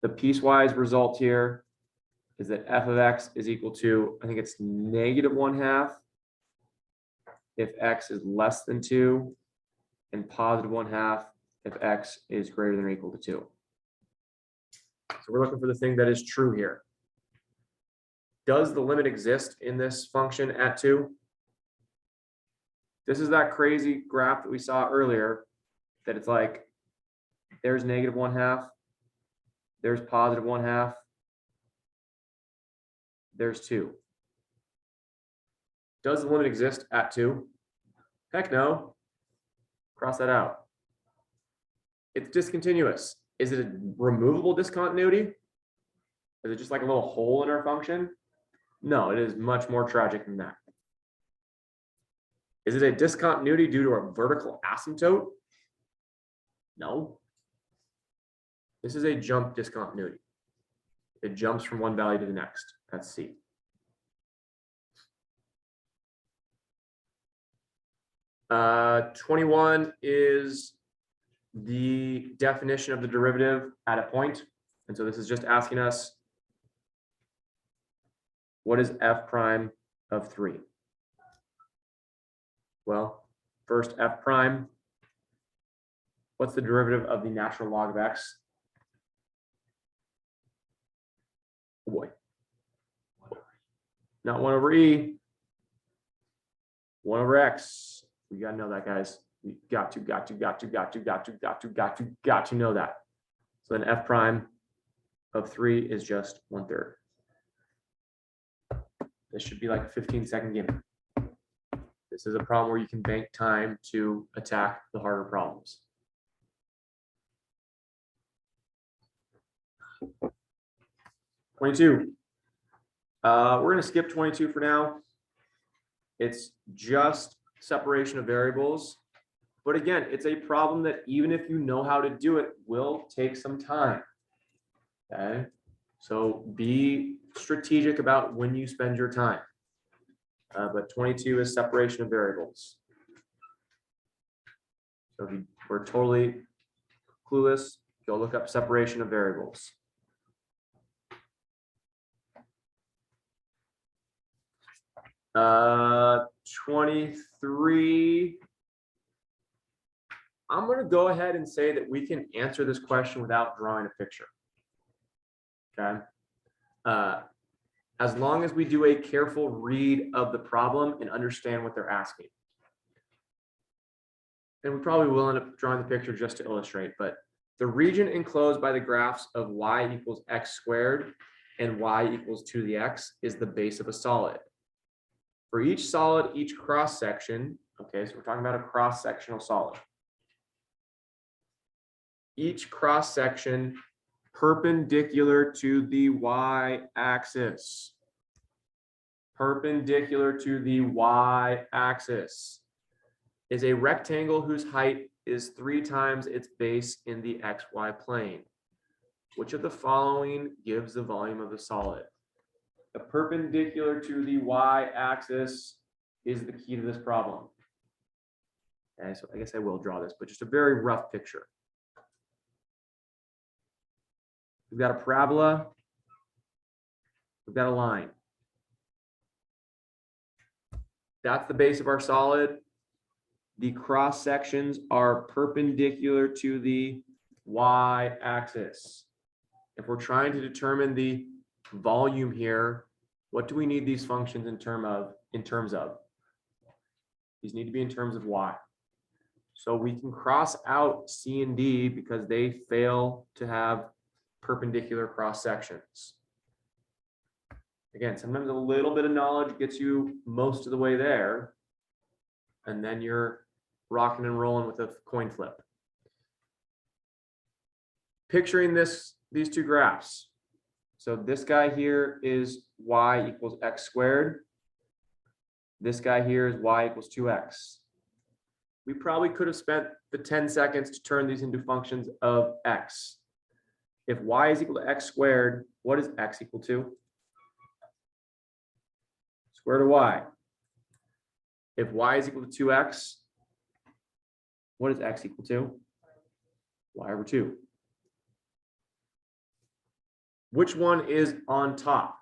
The piecewise result here is that f of x is equal to, I think it's -1/2 if x is less than 2, and +1/2 if x is greater than or equal to 2. So we're looking for the thing that is true here. Does the limit exist in this function at 2? This is that crazy graph that we saw earlier, that it's like, there's -1/2, there's +1/2, there's 2. Does the limit exist at 2? Heck no. Cross that out. It's discontinuous. Is it a removable discontinuity? Is it just like a little hole in our function? No, it is much more tragic than that. Is it a discontinuity due to a vertical asymptote? No. This is a jump discontinuity. It jumps from one value to the next. That's C. Uh, 21 is the definition of the derivative at a point. And so this is just asking us, what is f prime of 3? Well, first f prime, what's the derivative of the natural log of x? Oh boy. Not 1 over e, 1 over x. We got to know that, guys. We got to know that. So then f prime of 3 is just 1/3. This should be like a 15-second game. This is a problem where you can bank time to attack the harder problems. 22. We're going to skip 22 for now. It's just separation of variables. But again, it's a problem that even if you know how to do it, will take some time. Okay, so be strategic about when you spend your time. But 22 is separation of variables. So if you were totally clueless, go look up separation of variables. Uh, 23. I'm going to go ahead and say that we can answer this question without drawing a picture. Okay. As long as we do a careful read of the problem and understand what they're asking. And we probably will end up drawing the picture just to illustrate, but the region enclosed by the graphs of y equals x squared and y equals 2 to the x is the base of a solid. For each solid, each cross section, okay, so we're talking about a cross-sectional solid. Each cross section perpendicular to the y-axis. Perpendicular to the y-axis is a rectangle whose height is 3 times its base in the xy plane. Which of the following gives the volume of the solid? The perpendicular to the y-axis is the key to this problem. Okay, so I guess I will draw this, but just a very rough picture. We've got a parabola. We've got a line. That's the base of our solid. The cross sections are perpendicular to the y-axis. If we're trying to determine the volume here, what do we need these functions in terms of? These need to be in terms of y. So we can cross out C and D because they fail to have perpendicular cross sections. Again, sometimes a little bit of knowledge gets you most of the way there, and then you're rocking and rolling with a coin flip. Picturing these two graphs. So this guy here is y equals x squared. This guy here is y equals 2x. We probably could have spent the 10 seconds to turn these into functions of x. If y is equal to x squared, what is x equal to? Square root of y. If y is equal to 2x, what is x equal to? Y over 2. Which one is on top?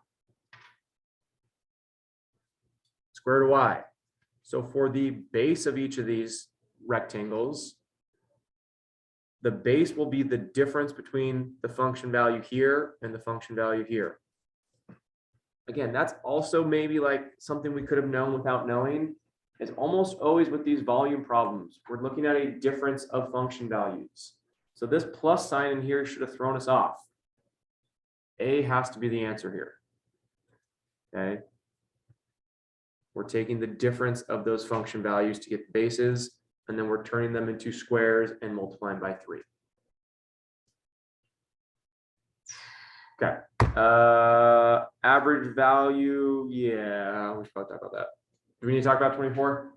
Square root of y. So for the base of each of these rectangles, the base will be the difference between the function value here and the function value here. Again, that's also maybe like something we could have known without knowing. It's almost always with these volume problems, we're looking at a difference of function values. So this plus sign in here should have thrown us off. A has to be the answer here. Okay. We're taking the difference of those function values to get the bases, and then we're turning them into squares and multiplying by 3. Okay. Average value. Yeah, we should probably talk about that. Do we need to talk about 24?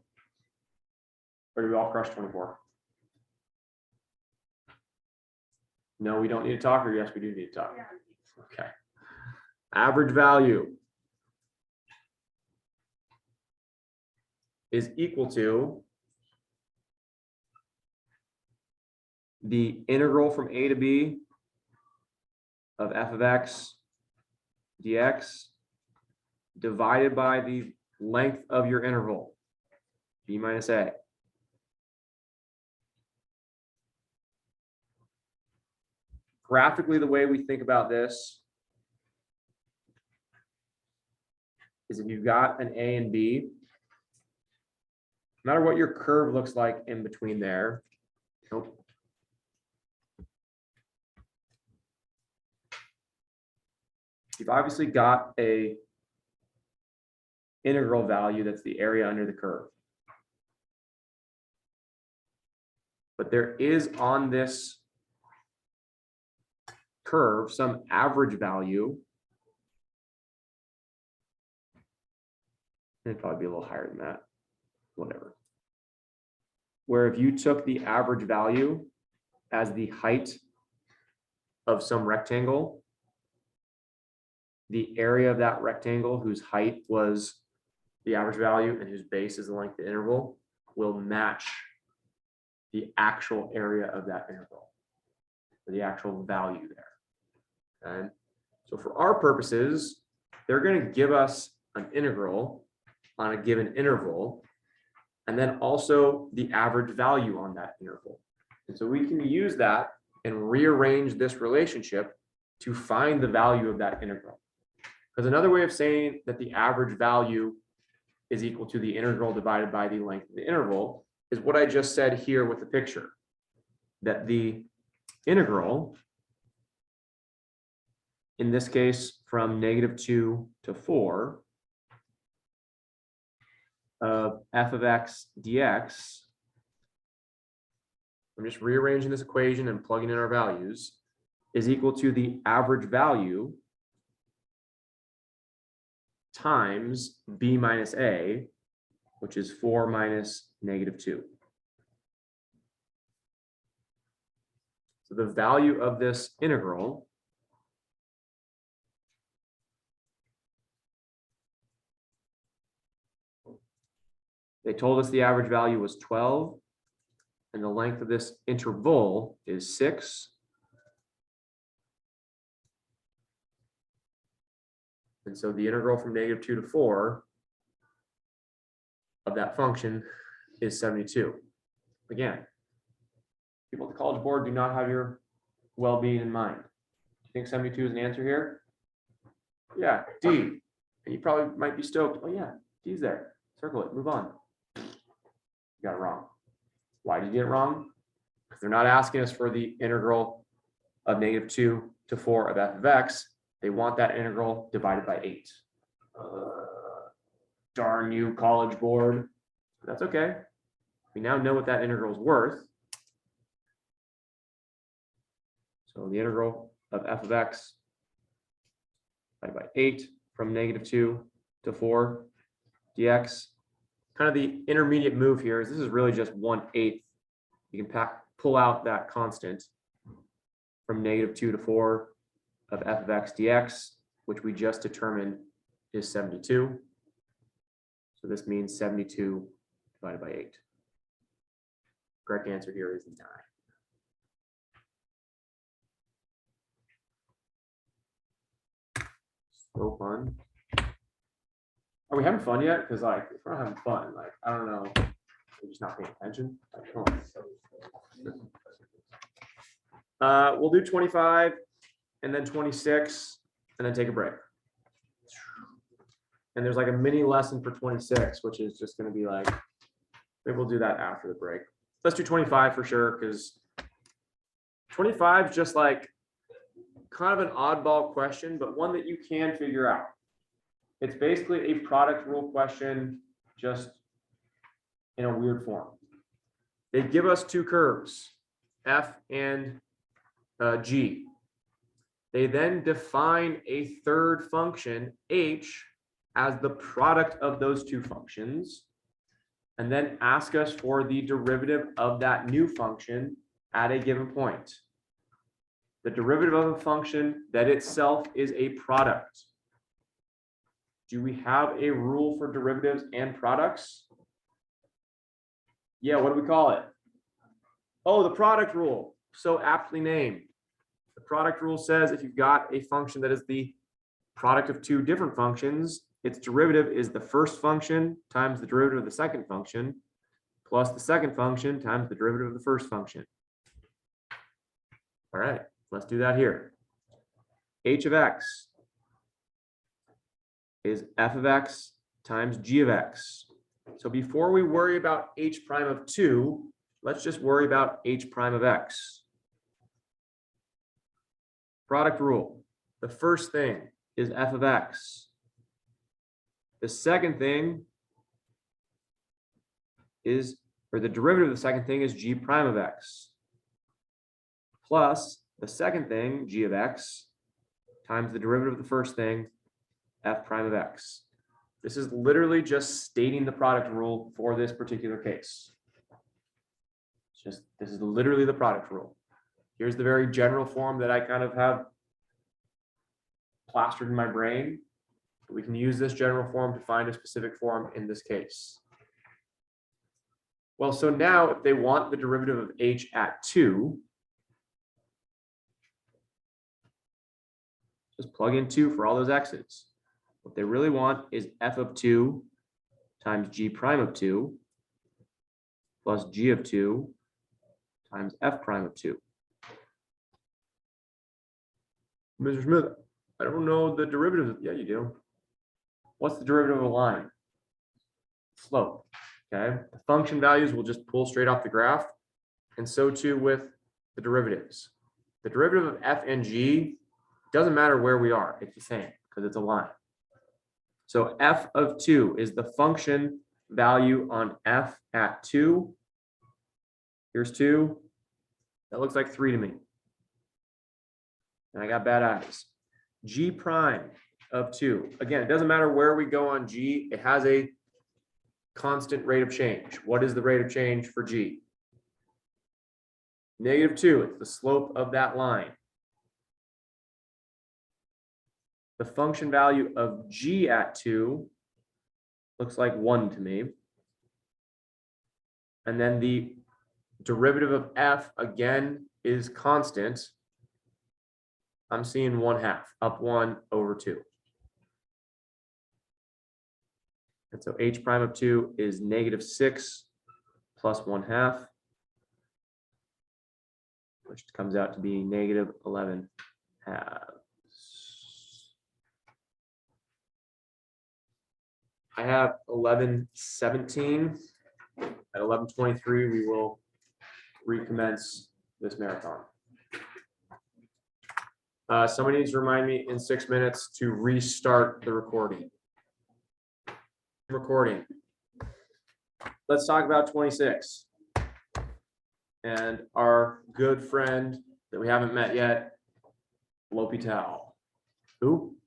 Or do we all crush 24? No, we don't need to talk, or yes, we do need to talk. Okay. Average value is equal to the integral from a to b of f of x dx divided by the length of your interval, b minus a. Graphically, the way we think about this is if you've got an a and b, no matter what your curve looks like in between there, nope. You've obviously got a integral value that's the area under the curve. But there is on this curve some average value It'd probably be a little higher than that, whatever. Where if you took the average value as the height of some rectangle, the area of that rectangle whose height was the average value and whose base is the length of the interval will match the actual area of that interval, or the actual value there. Okay. So for our purposes, they're going to give us an integral on a given interval, and then also the average value on that interval. And so we can use that and rearrange this relationship to find the value of that integral. Because another way of saying that the average value is equal to the integral divided by the length of the interval is what I just said here with the picture, that the integral, in this case, from -2 to 4 of f of x dx, I'm just rearranging this equation and plugging in our values, is equal to the average value times b minus a, which is 4 minus -2. So the value of this integral they told us the average value was 12, and the length of this interval is 6. And so the integral from -2 to 4 of that function is 72. Again, people at the College Board do not have your well-being in mind. Do you think 72 is an answer here? Yeah, D. And you probably might be stoked. Oh yeah, D's there. Circle it, move on. You got it wrong. Why did you get it wrong? Because they're not asking us for the integral of -2 to 4 of f of x. They want that integral divided by 8. Darn you, College Board. That's okay. We now know what that integral is worth. So the integral of f of x divided by 8 from -2 to 4 dx. Kind of the intermediate move here is this is really just 1/8. You can pull out that constant from -2 to 4 of f of x dx, which we just determined is 72. So this means 72 divided by 8. Correct answer here is 9. So fun. Are we having fun yet? Because like, if we're not having fun, like, I don't know, we're just not paying attention. Like, come on. We'll do 25 and then 26 and then take a break. And there's like a mini lesson for 26, which is just going to be like, maybe we'll do that after the break. Let's do 25 for sure, because 25 is just like kind of an oddball question, but one that you can figure out. It's basically a product rule question, just in a weird form. They give us two curves, F and G. They then define a third function, H, as the product of those two functions, and then ask us for the derivative of that new function at a given point. The derivative of a function that itself is a product. Do we have a rule for derivatives and products? Yeah, what do we call it? Oh, the product rule. So aptly named. The product rule says if you've got a function that is the product of two different functions, its derivative is the first function times the derivative of the second function plus the second function times the derivative of the first function. All right, let's do that here. H of x is f of x times g of x. So before we worry about h prime of 2, let's just worry about h prime of x. Product rule. The first thing is f of x. The second thing is, or the derivative of the second thing is g prime of x. Plus the second thing, g of x, times the derivative of the first thing, f prime of x. This is literally just stating the product rule for this particular case. It's just, this is literally the product rule. Here's the very general form that I kind of have plastered in my brain. We can use this general form to find a specific form in this case. Well, so now if they want the derivative of h at 2, just plug in 2 for all those x's. What they really want is f of 2 times g prime of 2 plus g of 2 times f prime of 2. Mr. Smith, I don't know the derivative. Yeah, you do. What's the derivative of a line? Slope. Okay. The function values will just pull straight off the graph, and so too with the derivatives. The derivative of f and g doesn't matter where we are. It's the same because it's a line. So f of 2 is the function value on f at 2. Here's 2. That looks like 3 to me. And I got bad eyes. G prime of 2. Again, it doesn't matter where we go on G. It has a constant rate of change. What is the rate of change for G? -2. It's the slope of that line. The function value of G at 2 looks like 1 to me. And then the derivative of f, again, is constant. I'm seeing 1/2, up 1 over 2. And so h prime of 2 is -6 plus 1/2, which comes out to be -11 halves. I have 11:17. At 11:23, we will recommence this marathon. Somebody needs to remind me in 6 minutes to restart the recording. Let's talk about 26 and our good friend that we haven't met yet, L'Hopital. Who?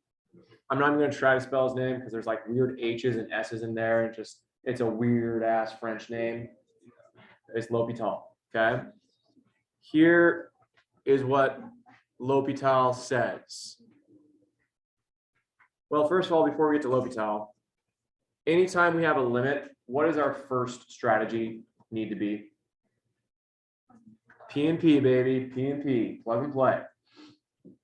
I'm not even going to try to spell his name because there's like weird H's and S's in there, and just it's a weird ass French name. It's L'Hopital. Okay. Here is what L'Hopital says. Well, first of all, before we get to L'Hopital, anytime we have a limit, what does our first strategy need to be? P&P, baby, P&P, plug and play.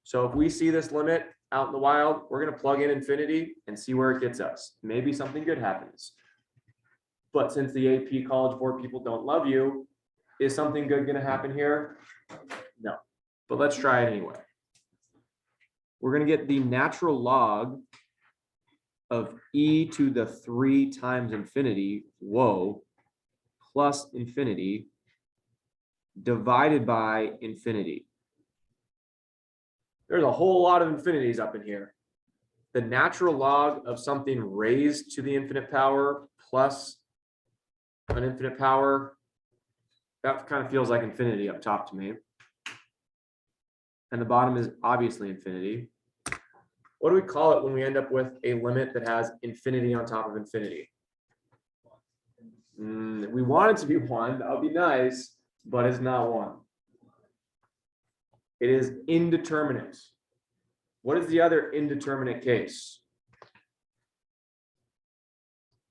So if we see this limit out in the wild, we're going to plug in infinity and see where it gets us. Maybe something good happens. But since the AP College Board people don't love you, is something good going to happen here? No. But let's try it anyway. We're going to get the natural log of e to the 3 times infinity, whoa, plus infinity divided by infinity. There's a whole lot of infinities up in here. The natural log of something raised to the infinite power plus an infinite power, that kind of feels like infinity up top to me. And the bottom is obviously infinity. What do we call it when we end up with a limit that has infinity on top of infinity? We want it to be 1. That would be nice, but it's not 1. It is indeterminate. What is the other indeterminate case?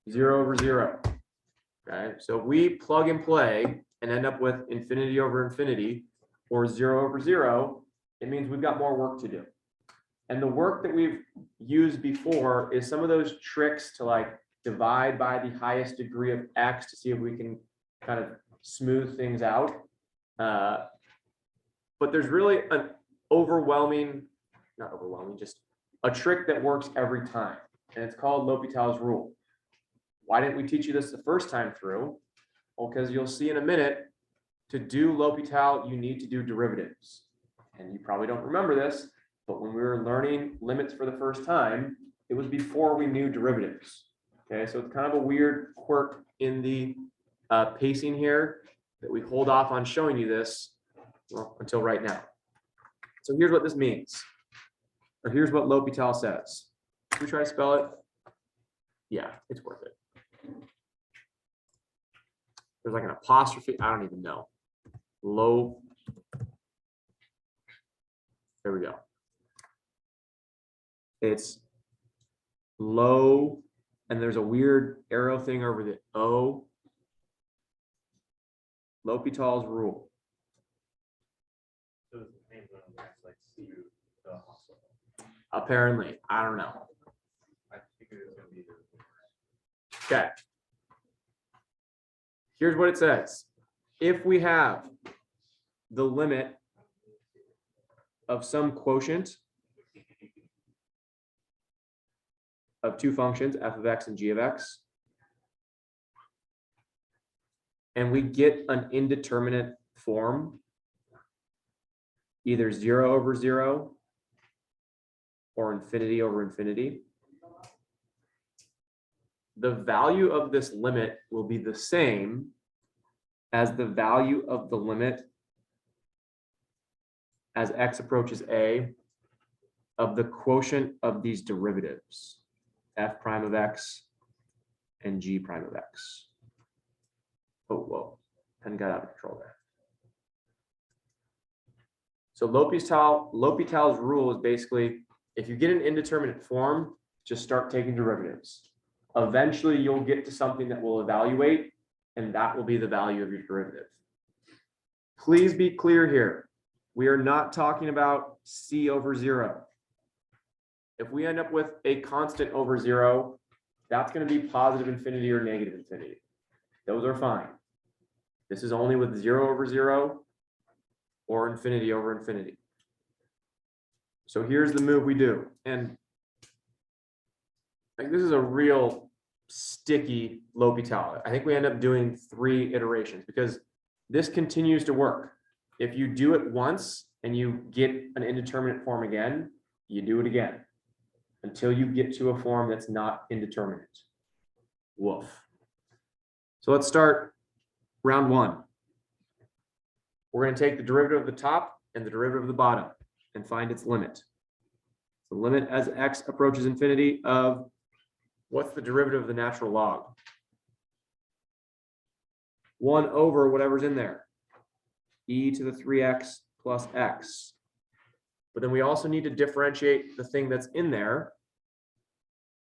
0 over 0. Okay, so if we plug and play and end up with infinity over infinity or 0 over 0, it means we've got more work to do. And the work that we've used before is some of those tricks to like divide by the highest degree of x to see if we can kind of smooth things out. But there's really an not overwhelming, just a trick that works every time. And it's called L'Hopital's rule. Why didn't we teach you this the first time through? Well, because you'll see in a minute, to do L'Hopital, you need to do derivatives. And you probably don't remember this, but when we were learning limits for the first time, it was before we knew derivatives. Okay, so it's kind of a weird quirk in the pacing here that we hold off on showing you this, well, until right now. So here's what this means, or here's what L'Hopital says. Can we try to spell it? Yeah, it's worth it. There's like an apostrophe. I don't even know. Low. There we go. It's low, and there's a weird arrow thing over the O. L'Hopital's rule. Apparently, I don't know. Okay. Here's what it says. If we have the limit of some quotient of two functions, f of x and g of x, and we get an indeterminate form, either 0 over 0 or infinity over infinity, the value of this limit will be the same as the value of the limit as x approaches a of the quotient of these derivatives, f prime of x and g prime of x. Oh, whoa, pen got out of control there. So L'Hopital's rule is basically, if you get an indeterminate form, just start taking derivatives. Eventually, you'll get to something that will evaluate, and that will be the value of your derivative. Please be clear here. We are not talking about c over 0. If we end up with a constant over 0, that's going to be positive infinity or negative infinity. Those are fine. This is only with 0 over 0 or infinity over infinity. So here's the move we do. And like, this is a real sticky L'Hopital. I think we end up doing 3 iterations because this continues to work. If you do it once and you get an indeterminate form again, you do it again until you get to a form that's not indeterminate. Woof. So let's start round 1. We're going to take the derivative of the top and the derivative of the bottom and find its limit. The limit as x approaches infinity of, what's the derivative of the natural log? 1 over whatever's in there, e to the 3x plus x. But then we also need to differentiate the thing that's in there.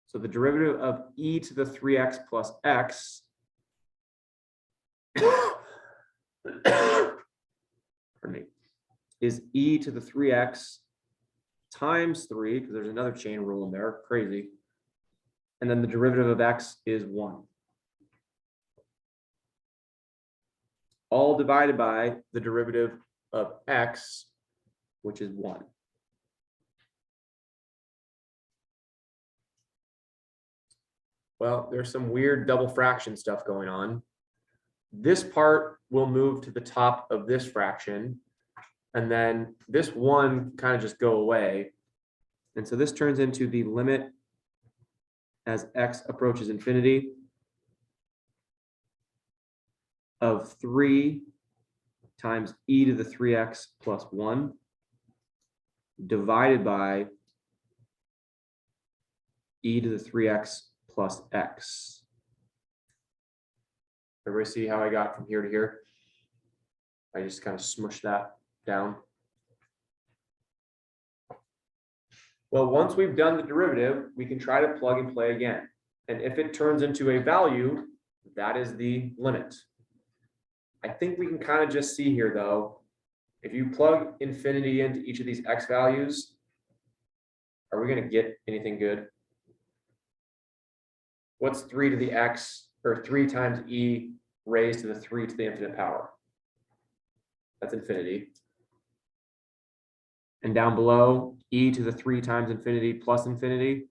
So the derivative of e to the 3x plus x is e to the 3x times 3, because there's another chain rule in there, crazy. And then the derivative of x is 1. All divided by the derivative of x, which is 1. Well, there's some weird double fraction stuff going on. This part will move to the top of this fraction, and then this 1 kind of just go away. And so this turns into the limit as x approaches infinity of 3 times e to the 3x plus 1 divided by e to the 3x plus x. Everybody see how I got from here to here? I just kind of smushed that down. Well, once we've done the derivative, we can try to plug and play again. And if it turns into a value, that is the limit. I think we can kind of just see here though, if you plug infinity into each of these x values, are we going to get anything good? What's 3 to the x, or 3 times e raised to the 3 to the infinite power? That's infinity. And down below, e to the 3 times infinity plus infinity,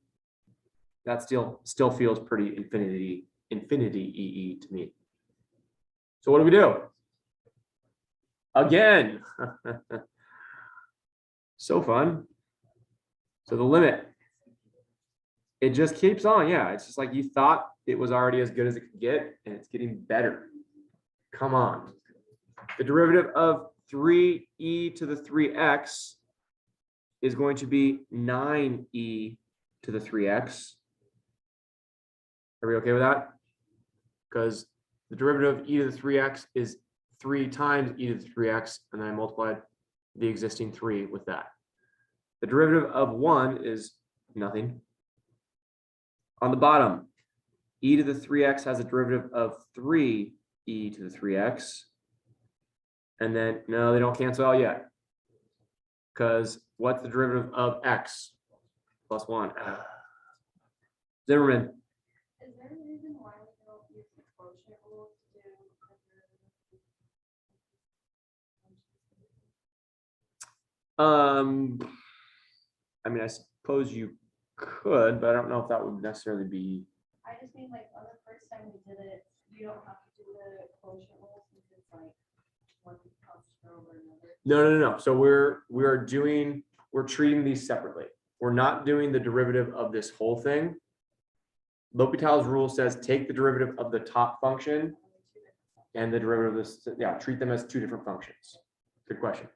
that still feels pretty infinity EE to me. So what do we do? Again. So fun. So the limit, it just keeps on. Yeah, it's just like you thought it was already as good as it could get, and it's getting better. Come on. The derivative of 3e to the 3x is going to be 9e to the 3x Are we okay with that? Because the derivative of e to the 3x is 3 times e to the 3x, and then I multiplied the existing 3 with that. The derivative of 1 is nothing. On the bottom, e to the 3x has a derivative of 3e to the 3x. And then, no, they don't cancel out yet. Because what's the derivative of x plus 1? Zimmerman. Is there a reason why we don't use the quotient rule to do? I mean, I suppose you could, but I don't know if that would necessarily be. I just mean like on the first time we did it, you don't have to do the quotient rule since it's like one constant over another. No. So we're treating these separately. We're not doing the derivative of this whole thing. L'Hopital's rule says take the derivative of the top function and the derivative of this, yeah, treat them as 2 different functions. Good question.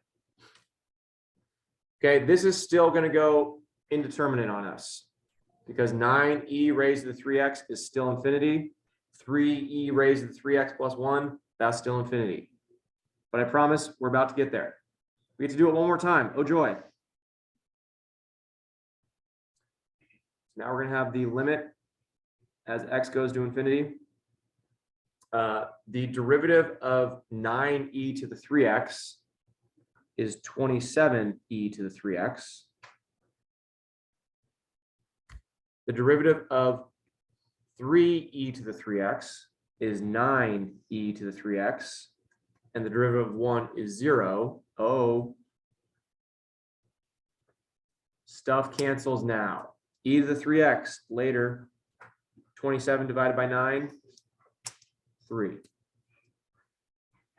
Okay, this is still going to go indeterminate on us because 9e raised to the 3x is still infinity. 3e raised to the 3x plus 1, that's still infinity. But I promise we're about to get there. We get to do it one more time. Oh, joy. Now we're going to have the limit as x goes to infinity. The derivative of 9e to the 3x is 27e to the 3x. The derivative of 3e to the 3x is 9e to the 3x. And the derivative of 1 is 0. Oh. Stuff cancels now. E to the 3x later. 27 divided by 9, 3.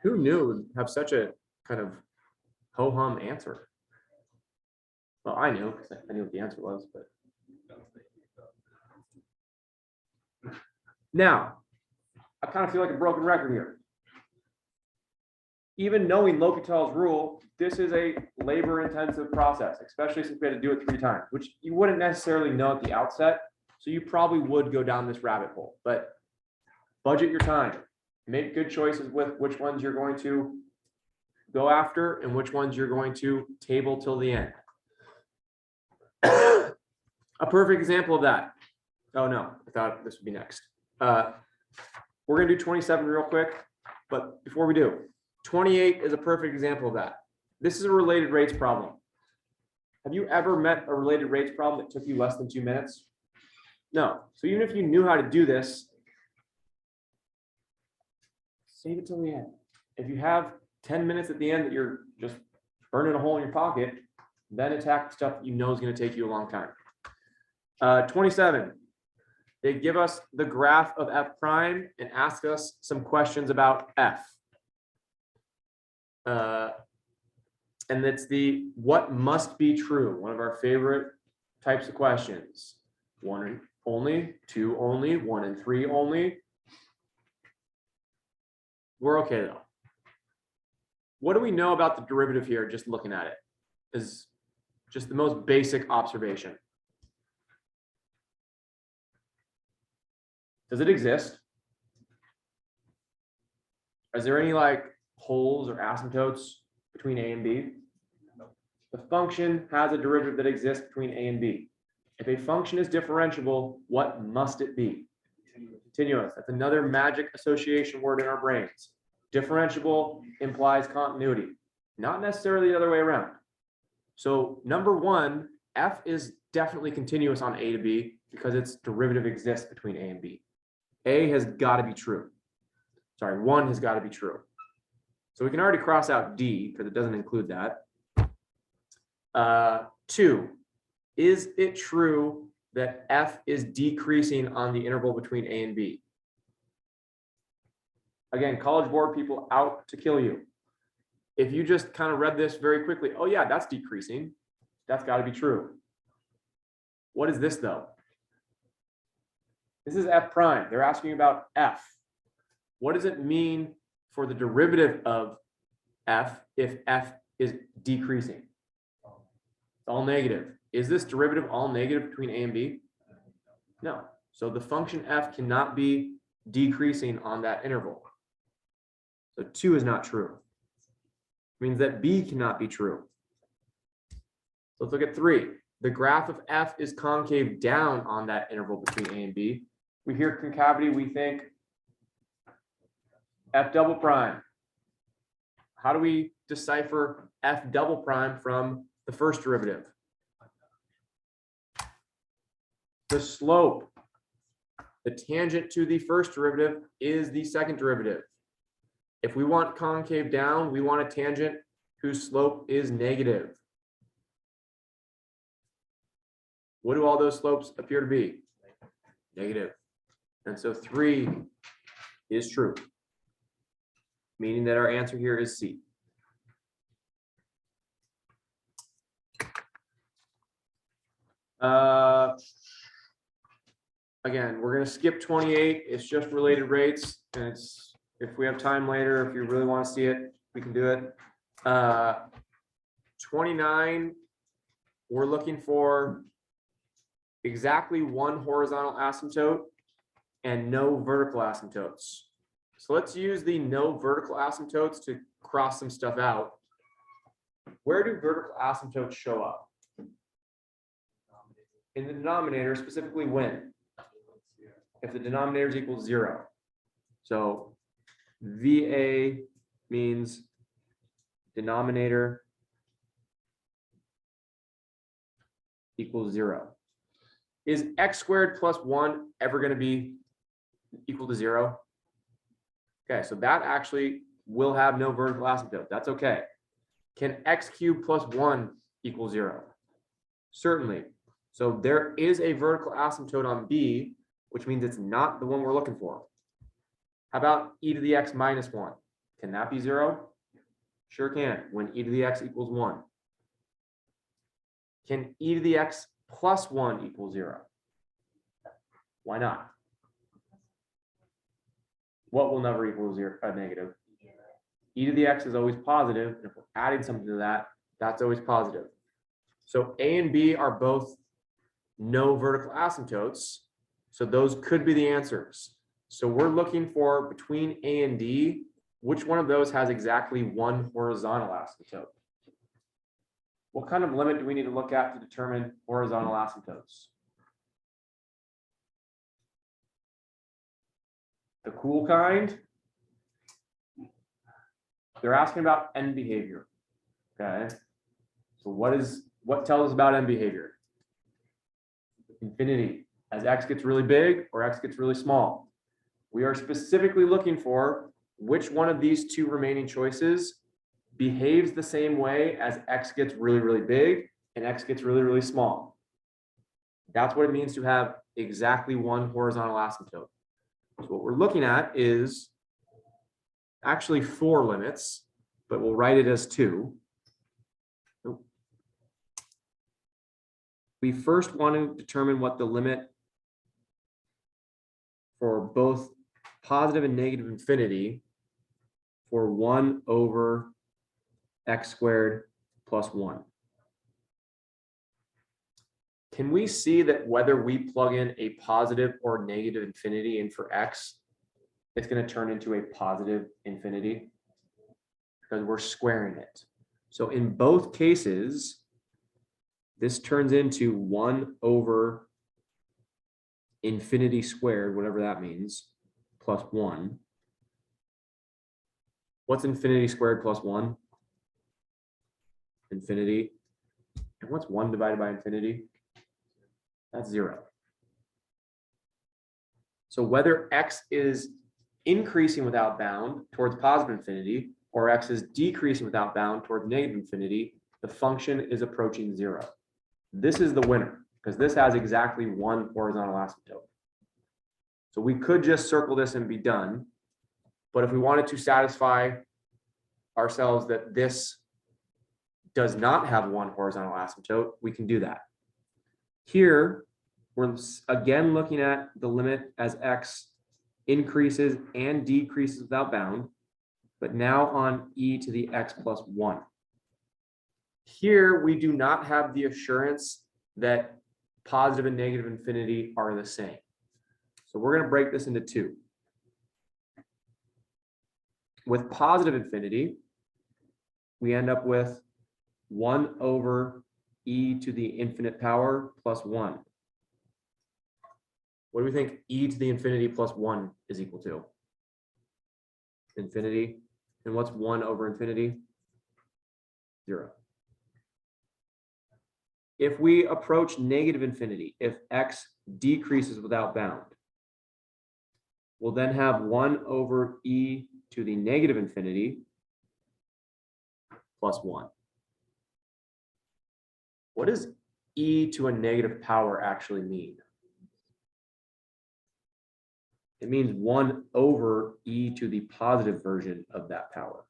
Who knew it would have such a kind of ho-hum answer? Well, I knew because I knew what the answer was, but now I kind of feel like a broken record here. Even knowing L'Hopital's rule, this is a labor-intensive process, especially since we had to do it 3 times, which you wouldn't necessarily know at the outset. So you probably would go down this rabbit hole, but budget your time. Make good choices with which ones you're going to go after and which ones you're going to table till the end. A perfect example of that. Oh no, I thought this would be next. We're gonna do 27 real quick, but before we do, 28 is a perfect example of that. This is a related rates problem. Have you ever met a related rates problem that took you less than 2 minutes? No. So even if you knew how to do this, save it till the end. If you have 10 minutes at the end that you're just burning a hole in your pocket, then attack stuff that you know is going to take you a long time. 27. They give us the graph of f prime and ask us some questions about f. And it's the what must be true, one of our favorite types of questions. 1 only, 2 only, 1 and 3 only. We're okay though. What do we know about the derivative here? Just looking at it is just the most basic observation. Does it exist? Is there any like poles or asymptotes between A and B? The function has a derivative that exists between A and B. If a function is differentiable, what must it be? Continuous. That's another magic association word in our brains. Differentiable implies continuity, not necessarily the other way around. So number 1, f is definitely continuous on A to B because its derivative exists between A and B. A has got to be true. Sorry, 1 has got to be true. So we can already cross out D because it doesn't include that. 2, is it true that f is decreasing on the interval between A and B? Again, College Board people out to kill you. If you just kind of read this very quickly, oh yeah, that's decreasing. That's got to be true. What is this though? This is f prime. They're asking about f. What does it mean for the derivative of f if f is decreasing? It's all negative. Is this derivative all negative between A and B? No. So the function f cannot be decreasing on that interval. So 2 is not true. Means that b cannot be true. So let's look at 3. The graph of f is concave down on that interval between a and b. We hear concavity, we think f double prime. How do we decipher f double prime from the first derivative? The slope, the tangent to the first derivative is the second derivative. If we want concave down, we want a tangent whose slope is negative. What do all those slopes appear to be? Negative. And so 3 is true, meaning that our answer here is C. Again, we're going to skip 28. It's just related rates. And it's, if we have time later, if you really want to see it, we can do it. 29, we're looking for exactly one horizontal asymptote and no vertical asymptotes. So let's use the no vertical asymptotes to cross some stuff out. Where do vertical asymptotes show up? In the denominator, specifically when? If the denominator is equal to 0. So VA means denominator equals 0. Is x squared plus 1 ever going to be equal to 0? Okay, so that actually will have no vertical asymptote. That's okay. Can x cubed plus 1 equal 0? Certainly. So there is a vertical asymptote on B, which means it's not the one we're looking for. How about e to the x minus 1? Can that be 0? Sure can, when e to the x equals 1. Can e to the x plus 1 equal 0? Why not? What will never equal 0, negative? E to the x is always positive, and if we're adding something to that, that's always positive. So A and B are both no vertical asymptotes, so those could be the answers. So we're looking for between A and D, which one of those has exactly one horizontal asymptote? What kind of limit do we need to look at to determine horizontal asymptotes? The cool kind? They're asking about end behavior. Okay. So what tells us about end behavior? Infinity. As x gets really big or x gets really small. We are specifically looking for which one of these two remaining choices behaves the same way as x gets really, really big and x gets really, really small. That's what it means to have exactly one horizontal asymptote. So what we're looking at is actually 4 limits, but we'll write it as 2. We first want to determine what the limit for both positive and negative infinity for 1 over x squared plus 1. Can we see that whether we plug in a positive or negative infinity in for x, it's going to turn into a positive infinity because we're squaring it. So in both cases, this turns into 1 over infinity squared, whatever that means, plus 1. What's infinity squared plus 1? Infinity. And what's 1 divided by infinity? That's 0. So whether x is increasing without bound towards positive infinity or x is decreasing without bound towards negative infinity, the function is approaching 0. This is the winner because this has exactly one horizontal asymptote. So we could just circle this and be done. But if we wanted to satisfy ourselves that this does not have one horizontal asymptote, we can do that. Here, we're again looking at the limit as x increases and decreases without bound, but now on e to the x plus 1. Here, we do not have the assurance that positive and negative infinity are the same. So we're going to break this into two. With positive infinity, we end up with 1 over e to the infinite power plus 1. What do we think e to the infinity plus 1 is equal to? Infinity. And what's 1 over infinity? 0. If we approach negative infinity, if x decreases without bound, we'll then have 1 over e to the negative infinity plus 1. What does e to a negative power actually mean? It means 1 over e to the positive version of that power.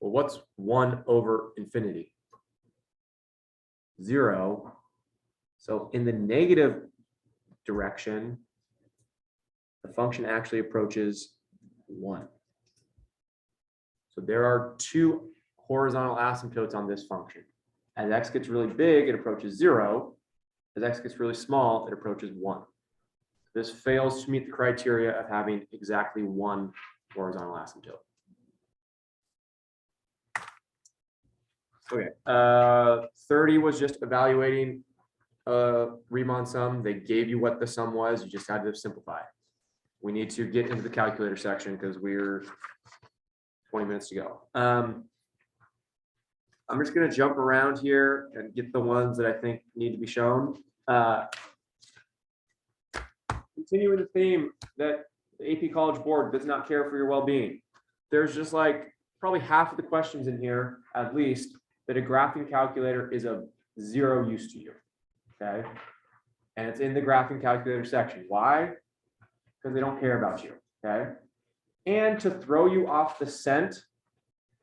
Well, what's 1 over infinity? 0. So in the negative direction, the function actually approaches 1. So there are two horizontal asymptotes on this function. As x gets really big, it approaches 0. As x gets really small, it approaches 1. This fails to meet the criteria of having exactly one horizontal asymptote. Okay, 30 was just evaluating Riemann sum. They gave you what the sum was. You just had to simplify. We need to get into the calculator section because we're 20 minutes to go. I'm just going to jump around here and get the ones that I think need to be shown. Continuing the theme that the AP College Board does not care for your well-being. There's just like probably half of the questions in here, at least, that a graphing calculator is of zero use to you, okay? And it's in the graphing calculator section. Why? Because they don't care about you, okay? And to throw you off the scent,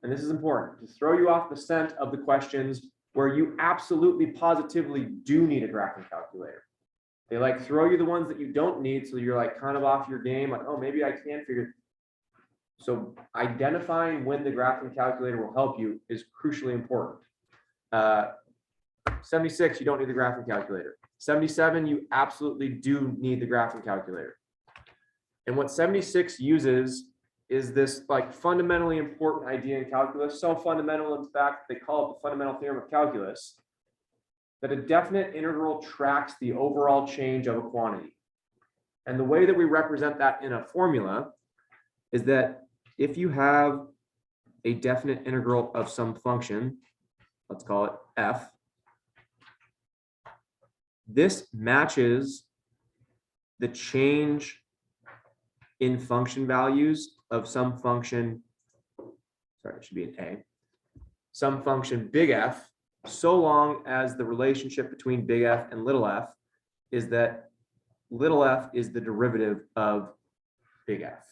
and this is important, to throw you off the scent of the questions where you absolutely positively do need a graphing calculator. They like throw you the ones that you don't need, so you're like kind of off your game, like, oh, maybe I can figure. So identifying when the graphing calculator will help you is crucially important. 76, you don't need the graphing calculator. 77, you absolutely do need the graphing calculator. And what 76 uses is this like fundamentally important idea in calculus, so fundamental in fact they call it the fundamental theorem of calculus, that a definite integral tracks the overall change of a quantity. And the way that we represent that in a formula is that if you have a definite integral of some function, let's call it f, this matches the change in function values of some function, sorry, it should be an a, some function big F, so long as the relationship between big F and little f is that little f is the derivative of big F.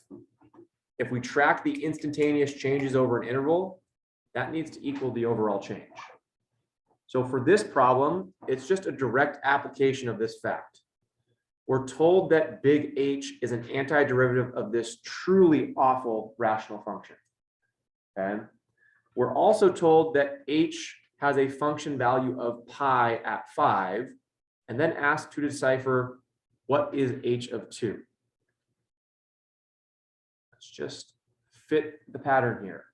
If we track the instantaneous changes over an interval, that needs to equal the overall change. So for this problem, it's just a direct application of this fact. We're told that big H is an antiderivative of this truly awful rational function. Okay. We're also told that H has a function value of pi at 5, and then asked to decipher what is H of 2. Let's just fit the pattern here.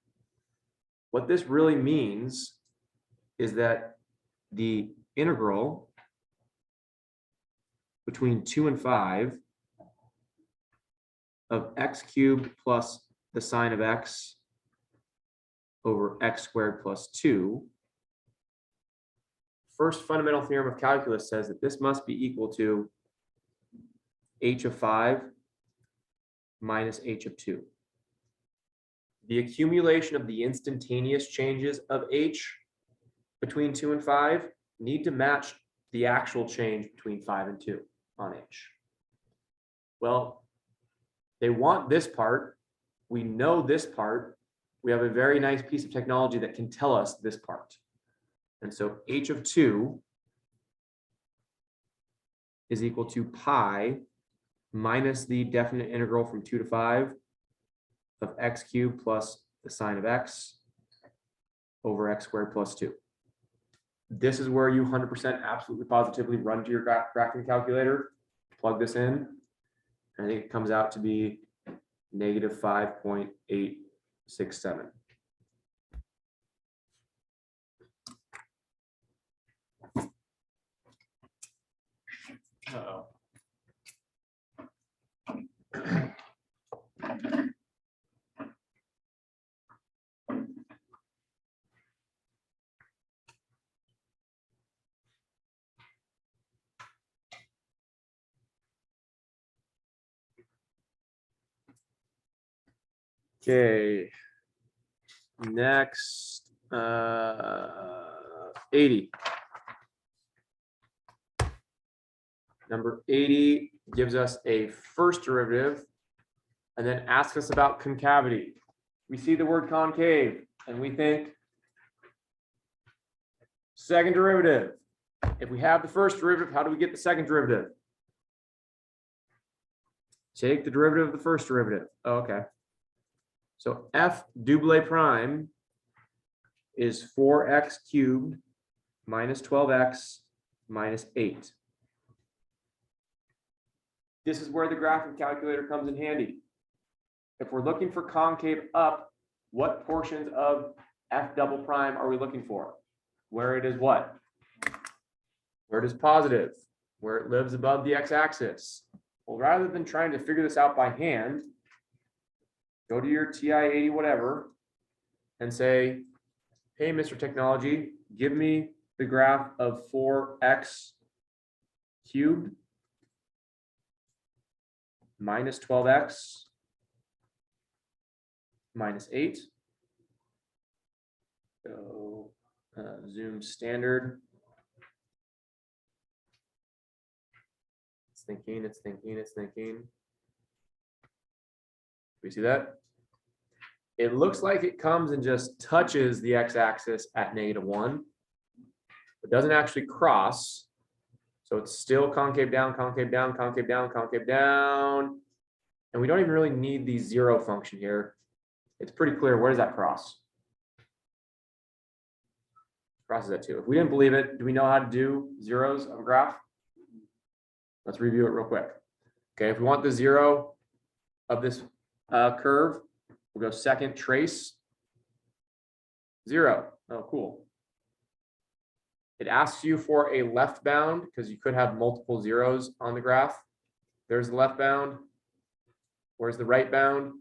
What this really means is that the integral between 2 and 5 of x cubed plus the sine of x over x squared plus 2, first fundamental theorem of calculus says that this must be equal to h of 5 minus h of 2. The accumulation of the instantaneous changes of h between 2 and 5 need to match the actual change between 5 and 2 on h. Well, they want this part. We know this part. We have a very nice piece of technology that can tell us this part. And so h of 2 is equal to pi minus the definite integral from 2 to 5 of x cubed plus the sine of x over x squared plus 2. This is where you 100% absolutely positively run to your graphing calculator, plug this in. I think it comes out to be negative 5.867. Uh-oh. Okay. Next, 80. Number 80 gives us a first derivative and then asks us about concavity. We see the word concave and we think second derivative. If we have the first derivative, how do we get the second derivative? Take the derivative of the first derivative. Oh, okay. So f double prime is 4x cubed minus 12x minus 8. This is where the graphing calculator comes in handy. If we're looking for concave up, what portions of f double prime are we looking for? Where it is what? Where it is positive, where it lives above the x-axis. Well, rather than trying to figure this out by hand, go to your TI-80 whatever and say, hey, Mr. Technology, give me the graph of 4x cubed minus 12x minus 8. So zoom standard. It's thinking, it's thinking, it's thinking. We see that? It looks like it comes and just touches the x-axis at -1. It doesn't actually cross. So it's still concave down, concave down, concave down, concave down. And we don't even really need the 0 function here. It's pretty clear. Where does that cross? Crosses at 2. If we didn't believe it, do we know how to do zeros of a graph? Let's review it real quick. Okay, if we want the 0 of this curve, we'll go second trace 0. Oh, cool. It asks you for a left bound because you could have multiple zeros on the graph. There's the left bound. Where's the right bound?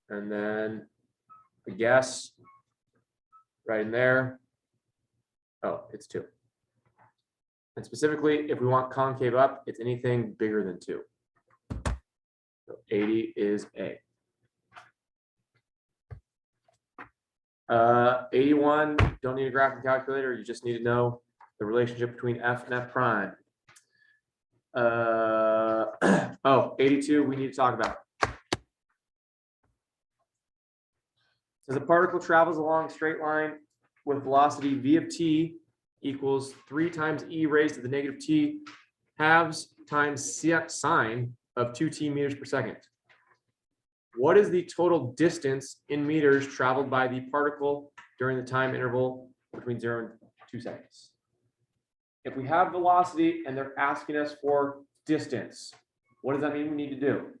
And then a guess right in there. Oh, it's 2. And specifically, if we want concave up, it's anything bigger than 2. So 80 is A. 81, don't need a graphing calculator. You just need to know the relationship between f and f prime. Oh, 82, we need to talk about. So the particle travels along a straight line with velocity v of t equals 3 times e raised to the negative t halves times sine of 2t meters per second. What is the total distance in meters traveled by the particle during the time interval between 0 and 2 seconds? If we have velocity and they're asking us for distance, what does that mean we need to do?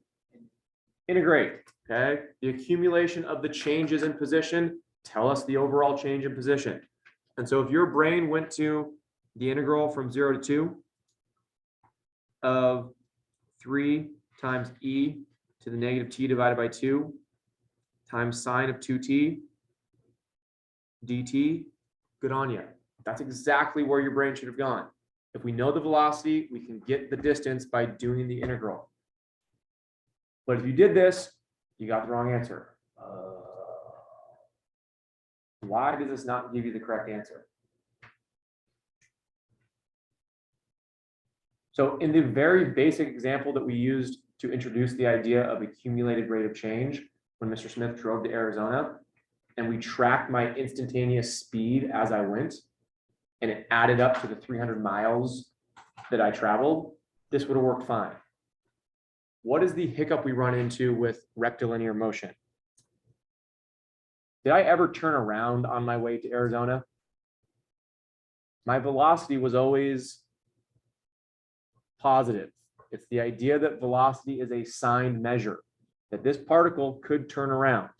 Integrate, okay? The accumulation of the changes in position tell us the overall change in position. And so if your brain went to the integral from 0 to 2 of 3 times e to the negative t divided by 2 times sine of 2t dt, good on you. That's exactly where your brain should have gone. If we know the velocity, we can get the distance by doing the integral. But if you did this, you got the wrong answer. Why does this not give you the correct answer? So in the very basic example that we used to introduce the idea of accumulated rate of change, when Mr. Smith drove to Arizona, and we tracked my instantaneous speed as I went, and it added up to the 300 miles that I traveled, this would have worked fine. What is the hiccup we run into with rectilinear motion? Did I ever turn around on my way to Arizona? My velocity was always positive. It's the idea that velocity is a signed measure, that this particle could turn around.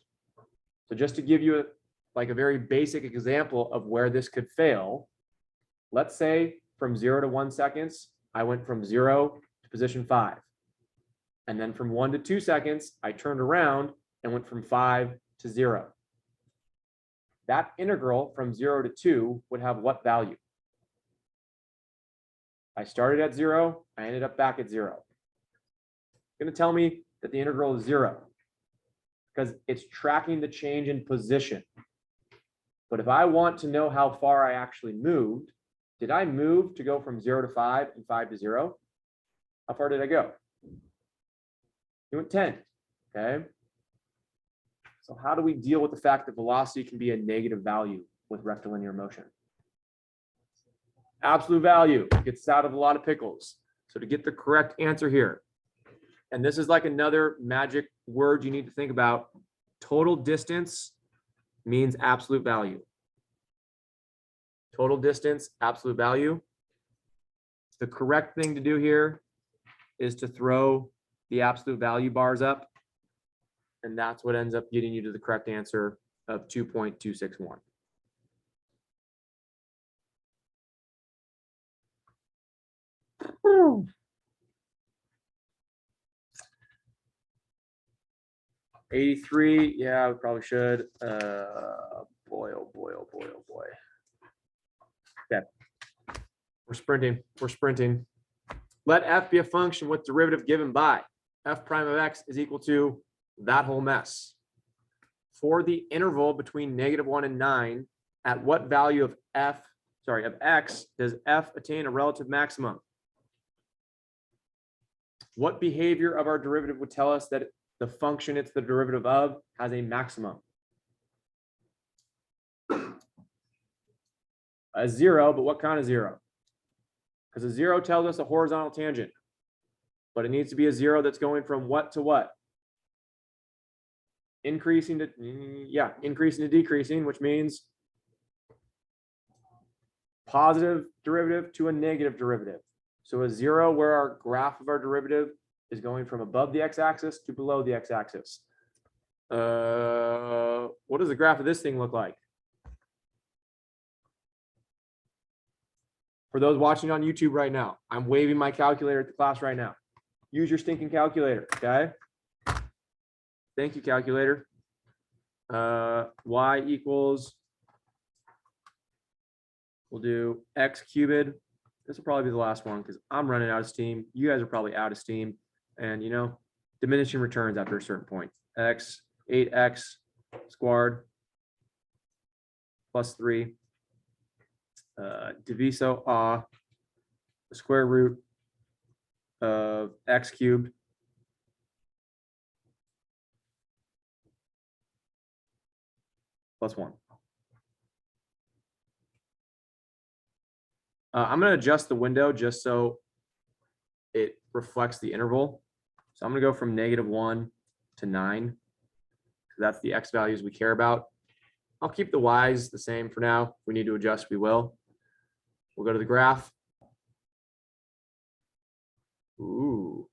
So just to give you a very basic example of where this could fail, let's say from 0 to 1 seconds, I went from 0 to position 5. And then from 1 to 2 seconds, I turned around and went from 5 to 0. That integral from 0 to 2 would have what value? I started at 0, I ended up back at 0. It's going to tell me that the integral is 0 because it's tracking the change in position. But if I want to know how far I actually moved, did I move to go from 0 to 5 and 5 to 0? How far did I go? You went 10, okay? So how do we deal with the fact that velocity can be a negative value with rectilinear motion? Absolute value gets us out of a lot of pickles. So to get the correct answer here, and this is like another magic word you need to think about, total distance means absolute value. Total distance, absolute value. The correct thing to do here is to throw the absolute value bars up, and that's what ends up getting you to the correct answer of 2.261. Whew. 83, yeah, we probably should. Boy, oh boy, oh boy, oh boy. Okay. We're sprinting. Let f be a function with derivative given by f prime of x is equal to that whole mess. For the interval between -1 and 9, at what value of x does f attain a relative maximum? What behavior of our derivative would tell us that the function it's the derivative of has a maximum? A 0, but what kind of 0? Because a 0 tells us a horizontal tangent, but it needs to be a 0 that's going from what to what? Increasing to decreasing, which means positive derivative to a negative derivative. So a 0 where our graph of our derivative is going from above the x-axis to below the x-axis. What does the graph of this thing look like? For those watching on YouTube right now, I'm waving my calculator at the class right now. Use your stinking calculator, okay? Thank you, calculator. Y equals, we'll do x cubed. This will probably be the last one because I'm running out of steam. You guys are probably out of steam. And, diminishing returns after a certain point. 8x squared plus 3. Diviso the square root of x cubed plus 1. I'm going to adjust the window just so it reflects the interval. So I'm going to go from -1 to 9. That's the x values we care about. I'll keep the y's the same for now. If we need to adjust, we will. We'll go to the graph. Ooh.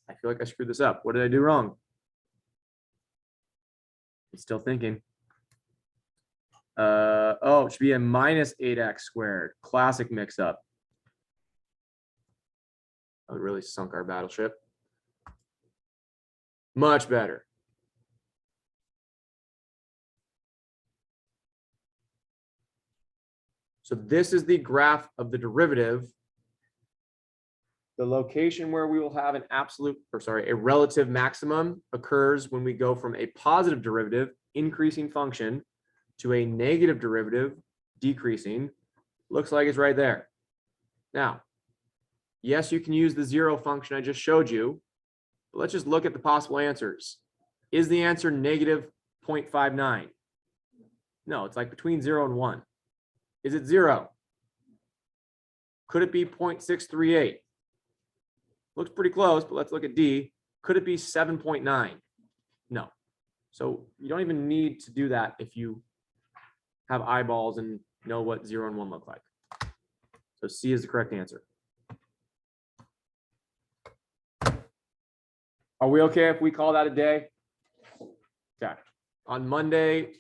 I feel like I screwed this up. What did I do wrong? I'm still thinking. Oh, it should be a -8x squared. Classic mix-up. That really sunk our battleship. Much better. So this is the graph of the derivative. The location where we will have a relative maximum occurs when we go from a positive derivative, increasing function, to a negative derivative, decreasing. Looks like it's right there. Now, yes, you can use the 0 function I just showed you, but let's just look at the possible answers. Is the answer -0.59? No, it's like between 0 and 1. Is it 0? Could it be 0.638? Looks pretty close, but let's look at D. Could it be 7.9? No. So you don't even need to do that if you have eyeballs and know what 0 and 1 look like. So C is the correct answer. Are we okay if we call that a day? Okay, on Monday,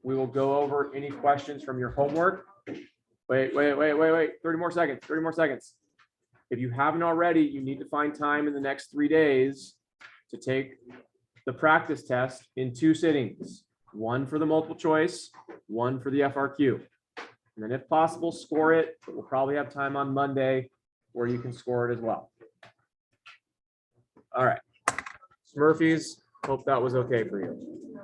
we will go over any questions from your homework. Wait, 30 more seconds. If you haven't already, you need to find time in the next 3 days to take the practice test in 2 sittings, one for the multiple choice, one for the FRQ. And then if possible, score it, but we'll probably have time on Monday where you can score it as well. All right. Smurfies, hope that was okay for you.